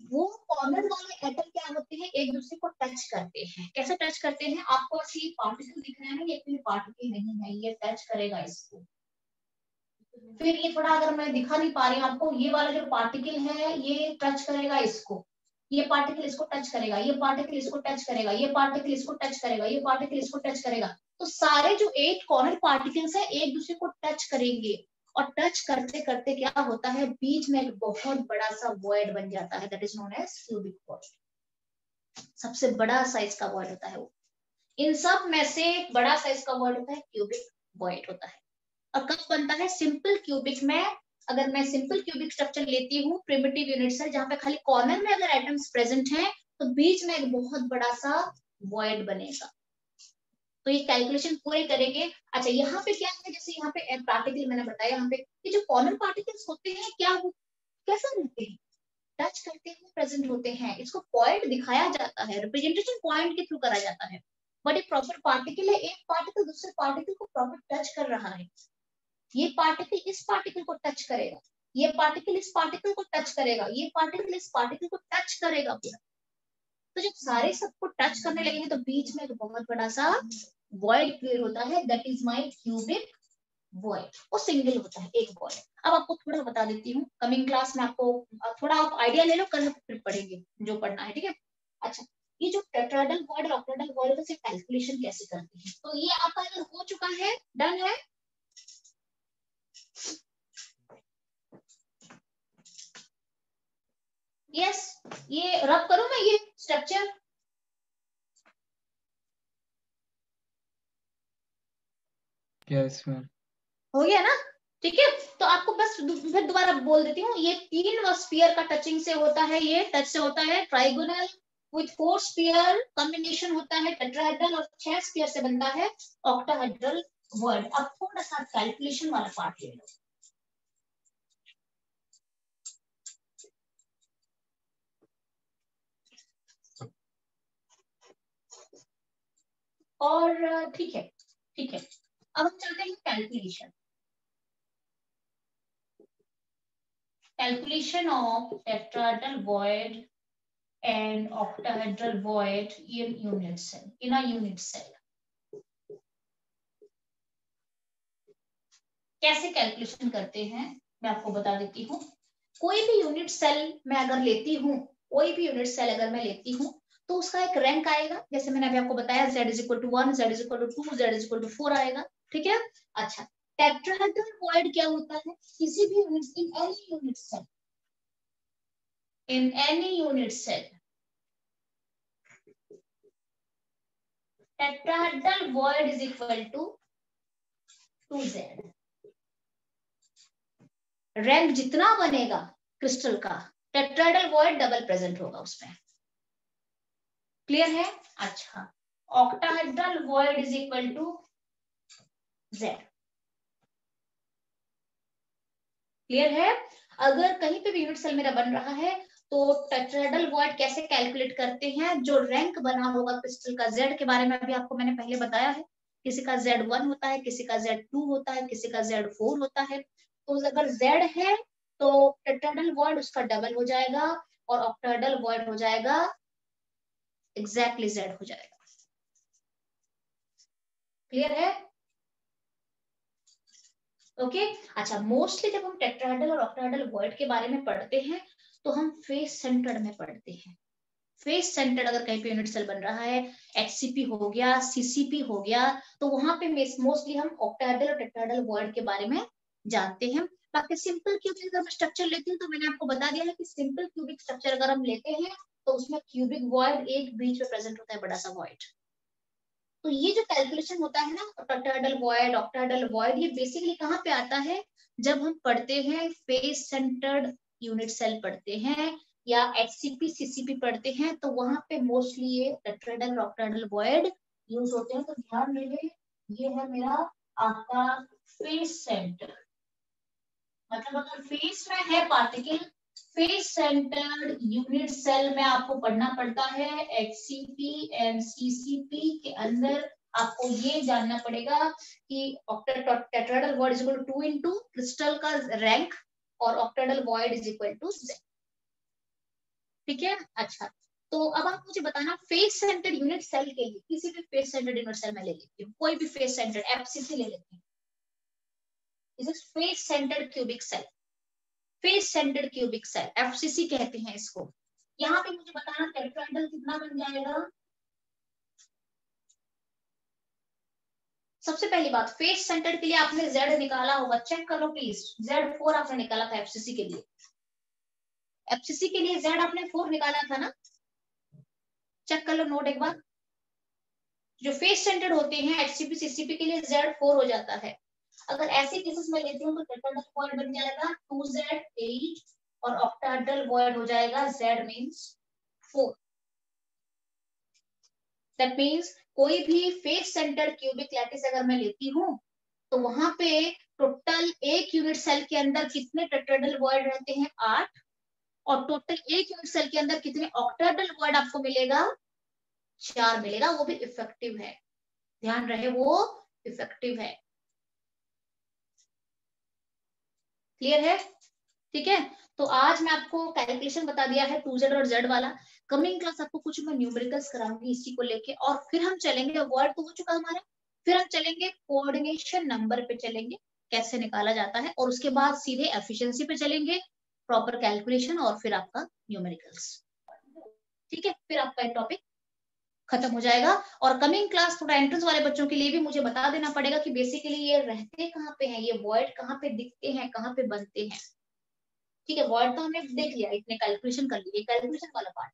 वो कॉर्नर वाले एटम क्या होते हैं, एक दूसरे को टच करते हैं। कैसे टच करते हैं? आपको ऐसे पार्टिकल दिख रहे हैं ना, ये पार्टिकल नहीं है, ये टच करेगा इसको। फिर ये थोड़ा अगर मैं दिखा नहीं पा रही हूँ आपको, ये वाला जो पार्टिकल है ये टच करेगा इसको, ये पार्टिकल इसको टच करेगा, ये पार्टिकल इसको टच करेगा, ये पार्टिकल इसको टच करेगा, ये पार्टिकल इसको टच करेगा। तो सारे जो 8 कॉर्नर पार्टिकल्स है एक दूसरे को टच करेंगे, और टच करते करते क्या होता है, बीच में एक बहुत बड़ा सा वॉइड बन जाता है, that is known as cubic void. सबसे बड़ा साइज का वॉइड होता है वो। इन सब में से एक बड़ा साइज का वॉइड होता है क्यूबिक वॉइड होता है। और कब बनता है? सिंपल क्यूबिक में। अगर मैं सिंपल क्यूबिक स्ट्रक्चर लेती हूँ, प्रिमिटिव यूनिट सेल, जहां पे खाली कॉर्नर में अगर एटम्स प्रेजेंट हैं, तो बीच में एक बहुत बड़ा सा वॉइड बनेगा। तो ये कैलकुलेशन पूरे करेंगे। अच्छा, यहाँ पे क्या है, जैसे यहाँ पे पार्टिकल मैंने बताया, यहाँ पे ये जो कॉर्नर पार्टिकल्स होते हैं, क्या वो कैसा रहते हैं? टच करते हुए प्रेजेंट होते हैं। इसको पॉइंट दिखाया जाता है, रिप्रेजेंटेशन पॉइंट के थ्रू करा जाता है। बट ये प्रॉपर पार्टिकल है, एक पार्टिकल दूसरे पार्टिकल को प्रॉपर टच कर रहा है, ये पार्टिकल इस पार्टिकल को टच करेगा, ये पार्टिकल इस पार्टिकल को टच करेगा, ये पार्टिकल इस पार्टिकल को टच करेगा पूरा। तो जब सारे सबको टच करने लगेंगे तो बीच में एक बहुत बड़ा सा वॉइड क्रिएट होता है, that is my cubic void. वो सिंगल होता है, एक वॉइड। अब आपको थोड़ा बता देती हूँ, कमिंग क्लास में आपको थोड़ा आप आइडिया ले लो, कल फिर पढ़ेंगे जो पढ़ना है, ठीक है। अच्छा, ये जो टेट्राहेड्रल वॉइड और ऑक्टाहेड्रल वॉइड का कैलकुलेशन कैसे करते हैं, तो ये आपका अगर हो चुका है, डन है, यस, ये रब करूं मैं ये स्ट्रक्चर, यस मैम। हो गया ना, ठीक है। तो आपको बस फिर दोबारा बोल देती हूँ, ये 3 स्फीयर का टचिंग से होता है, ये टच से होता है ट्राइगोनल विथ 4 स्फीयर कॉम्बिनेशन होता है टेट्राहेड्रल, और 6 स्फीयर से बनता है ऑक्टाहेड्रल वॉइड। अब थोड़ा सा कैलकुलेशन वाला पार्ट ले लो। और ठीक है, ठीक है, अब हम चलते हैं calculation. Calculation of tetrahedral void and octahedral void in unit cell, in a unit cell. कैसे कैलकुलेशन करते हैं मैं आपको बता देती हूँ। कोई भी यूनिट सेल मैं अगर लेती हूँ, कोई भी यूनिट सेल अगर मैं लेती हूँ तो उसका एक रैंक आएगा, जैसे मैंने अभी आपको बताया z = 1, z = 2, z = 4 आएगा, ठीक है। अच्छा, टेट्राहेड्रल वॉइड क्या होता है, किसी भी unit, in any unit cell, in any unit cell, tetrahedral void is equal to 2z। Rank जितना बनेगा क्रिस्टल का, टेट्राहेड्रल वॉइड डबल प्रेजेंट होगा उसमें, क्लियर है। अच्छा, octahedral void is equal to z, clear है। अगर कहीं पे भी यूनिट सेल मेरा बन रहा है तो टेट्राहेड्रल वॉइड कैसे कैलकुलेट करते हैं, जो रैंक बना होगा क्रिस्टल का, z के बारे में अभी आपको मैंने पहले बताया है, किसी का Z1 होता है, किसी का Z2 होता है, किसी का Z4 होता है। तो अगर Z है तो टेट्राहेड्रल वॉइड उसका डबल हो जाएगा और ऑक्टाहेड्रल वॉइड हो जाएगा एग्जैक्टली Z हो जाएगा, क्लियर है, ओके। अच्छा, मोस्टली जब हम टेट्राहेड्रल और ऑक्टाहेड्रल वॉइड के बारे में पढ़ते हैं तो हम फेस सेंटर्ड में पढ़ते हैं। फेस सेंटर्ड अगर कहीं पे यूनिट सेल बन रहा है, HCP हो गया, CCP हो गया, तो वहां पे मोस्टली हम ऑक्टाहेड्रल और टेट्राहेड्रल वॉइड के बारे में जानते हैं। बाकी सिंपल क्यूबिक अगर मैं स्ट्रक्चर लेती हूँ तो मैंने आपको बता दिया है कि सिंपल क्यूबिक स्ट्रक्चर अगर हम लेते हैं तो उसमें क्यूबिक वॉइड एक बीच में प्रेजेंट होता है, बड़ा सा वॉइड। तो ये जो कैलकुलेशन होता है ना, टेट्राहेड्रल वॉइड, ऑक्टाहेड्रल वॉइड, ये बेसिकली कहाँ पे आता है, जब हम पढ़ते हैं फेस सेंटर्ड यूनिट सेल पढ़ते हैं या HCP CCP पढ़ते हैं, तो वहां पे मोस्टली ये टेट्राहेड्रल ऑक्टाहेड्रल वॉइड यूज होते हैं। तो ध्यान रहे, ये है मेरा आपका फेस सेंटर, मतलब अगर फेस में है particle, face centred unit cell में आपको पढ़ना पड़ता है HCP एंड CCP के अंदर। आपको ये जानना पड़ेगा कि tetrahedral void is equal to 2 into crystal का रैंक और octahedral void is equal to Z, ठीक है। अच्छा, तो अब आप मुझे बताना फेस सेंटर्ड यूनिट सेल के लिए, किसी भी फेस सेंटर्ड यूनिट सेल में ले लेती हूँ, कोई भी फेस सेंटर्ड FCC ले लेती हूँ, is face centred cubic cell, face centred cubic cell FCC कहते हैं इसको। यहाँ पे मुझे बताना टेट्राहेड्रल कितना बन जाएगा। सबसे पहली बात, फेस सेंटर्ड के लिए आपने Z निकाला होगा, चेक करो प्लीज, Z4 आपने निकाला था FCC के लिए, FCC के लिए Z आपने 4 निकाला था ना, चेक कर लो नोट एक बार। जो फेस सेंटर्ड होते हैं HCP CCP के लिए Z4 हो जाता है। अगर ऐसे केसेस में लेती हूँ तो टेट्राहेड्रल वॉइड बन जाएगा 2Z8 और ऑक्टाहेड्रल वॉइड हो जाएगा Z मींस 4। दैट मींस कोई भी फेस सेंटर्ड क्यूबिक लैटिस अगर मैं लेती हूँ तो वहां पे टोटल एक यूनिट सेल के अंदर कितने टेट्राहेड्रल वॉइड रहते हैं, 8, और टोटल एक यूनिट सेल के अंदर कितने ऑक्टाहेड्रल वॉइड आपको मिलेगा, 4 मिलेगा, वो भी इफेक्टिव है, ध्यान रहे वो इफेक्टिव है। क्लियर है? ठीक है, तो आज मैं आपको कैलकुलेशन बता दिया है 2z और z वाला। कमिंग क्लास आपको कुछ मैं न्यूमेरिकल्स कराऊंगी इसी को लेके, और फिर हम चलेंगे, वर्ड तो हो चुका हमारा, फिर हम चलेंगे कोऑर्डिनेशन नंबर पे चलेंगे, कैसे निकाला जाता है, और उसके बाद सीधे एफिशिएंसी पे चलेंगे, प्रॉपर कैलकुलेशन, और फिर आपका न्यूमेरिकल्स। ठीक है, फिर आपका टॉपिक खत्म हो जाएगा। और कमिंग क्लास थोड़ा एंट्रेंस वाले बच्चों के लिए भी मुझे बता देना पड़ेगा कि बेसिकली ये रहते कहाँ पे हैं, ये वॉइड कहाँ पे दिखते हैं, कहाँ पे बनते हैं। ठीक है, वॉइड तो हमने देख लिया, इतने कैलकुलेशन कर लिए, कैलकुलेशन वाला पार्ट।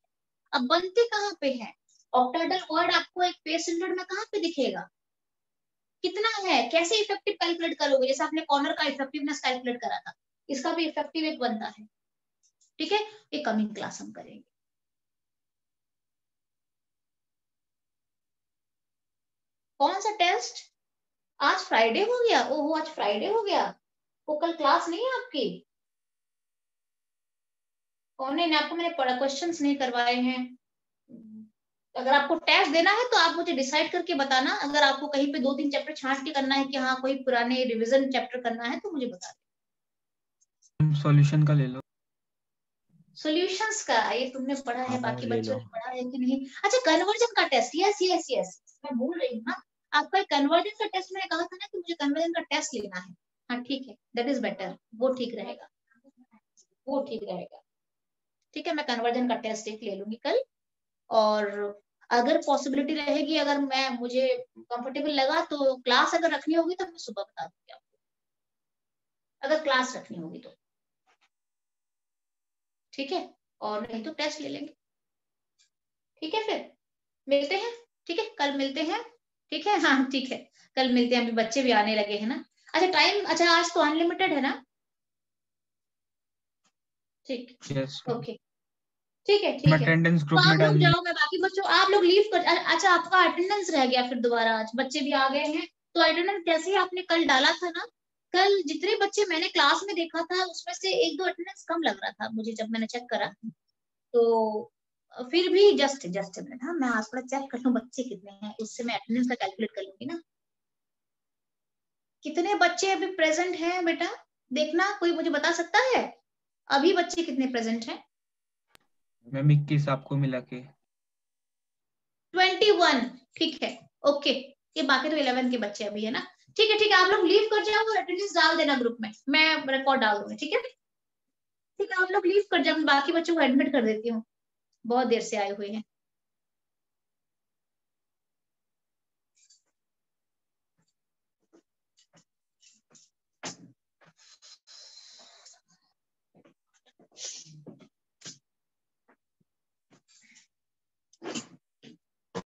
अब बनते कहाँ पे हैं? ऑक्टाहेड्रल वर्ड आपको एक पेज स्टैंडर्ड में कहाँ पे दिखेगा, कितना है, कैसे इफेक्टिव कैलकुलेट करोगे, जैसे आपने कॉर्नर का इफेक्टिवनेस कैलकुलेट करा था, इसका भी इफेक्टिव एक बनता है। ठीक है, ये कमिंग क्लास हम करेंगे। कौन सा टेस्ट? आज फ्राइडे हो गया, ओहो आज फ्राइडे हो गया, वो कल क्लास नहीं है आपकी? ऑनलाइन आपको मैंने क्वेश्चंस नहीं करवाए हैं। अगर आपको टेस्ट देना है तो आप मुझे डिसाइड करके बताना, अगर आपको कहीं पे 2-3 चैप्टर छांट के करना है कि हाँ कोई पुराने रिवीजन चैप्टर करना है तो मुझे बता दें। सॉल्यूशन का ले लो। सॉल्यूशंस का ये तुमने पढ़ा है, हाँ मैम बाकी ले बच्चों लो। ने पढ़ा है कि नहीं? अच्छा, कन्वर्जन का टेस्ट, यस यस यस, मैं भूल रही हूँ ना, आपका कन्वर्जन का टेस्ट मैंने कहा था ना कि मुझे कन्वर्जन का टेस्ट लेना है। हाँ ठीक है, दैट इज बेटर, वो ठीक रहेगा, वो ठीक रहेगा। ठीक है, मैं कन्वर्जन का टेस्ट एक ले लूंगी कल, और अगर पॉसिबिलिटी रहेगी, अगर मैं मुझे कंफर्टेबल लगा तो क्लास अगर रखनी होगी तो मैं सुबह बता दूंगी आपको, अगर क्लास रखनी होगी तो। ठीक है, और नहीं तो टेस्ट ले लेंगे। ठीक है, फिर मिलते हैं। ठीक है, कल मिलते हैं। ठीक है, हाँ ठीक है, कल मिलते हैं, अभी बच्चे भी आने लगे हैं ना। अच्छा टाइम, अच्छा आज तो अनलिमिटेड है ना? ठीक, यस ओके, ठीक है ठीक है, अटेंडेंस तो ग्रुप में आप लोग डाल दी। जाओ, मैं बाकी बच्चों, आप लोग लीव कर, अच्छा आपका अटेंडेंस रह गया फिर दोबारा, आज बच्चे भी आ गए हैं तो अटेंडेंस जैसे ही आपने कल डाला था ना, कल जितने बच्चे मैंने क्लास में देखा था उसमें से 1-2 अटेंडेंस कम लग रहा था मुझे जब मैंने चेक करा, तो फिर भी जस्ट जस्ट मिनट, हाँ मैं आज थोड़ा चेक कर लूं बच्चे कितने हैं, उससे मैं अटेंडेंस का कैलकुलेट कर लूंगी ना। कितने बच्चे अभी प्रेजेंट हैं बेटा, देखना कोई मुझे बता सकता है अभी बच्चे कितने प्रेजेंट हैं? मैम 21 आपको मिला के। 21, ठीक है, ओके, ये बाकी तो 11 के बच्चे अभी है ना। ठीक है ठीक है, आप लोग लीव कर जाओ और अटेंडेंस डाल देना ग्रुप में, मैं रिकॉर्ड डाल दूंगी। ठीक है ठीक है, आप लोग लीव कर जाओ, बाकी बच्चों को एडमिट कर देती हूँ, बहुत देर से आए हुए हैं।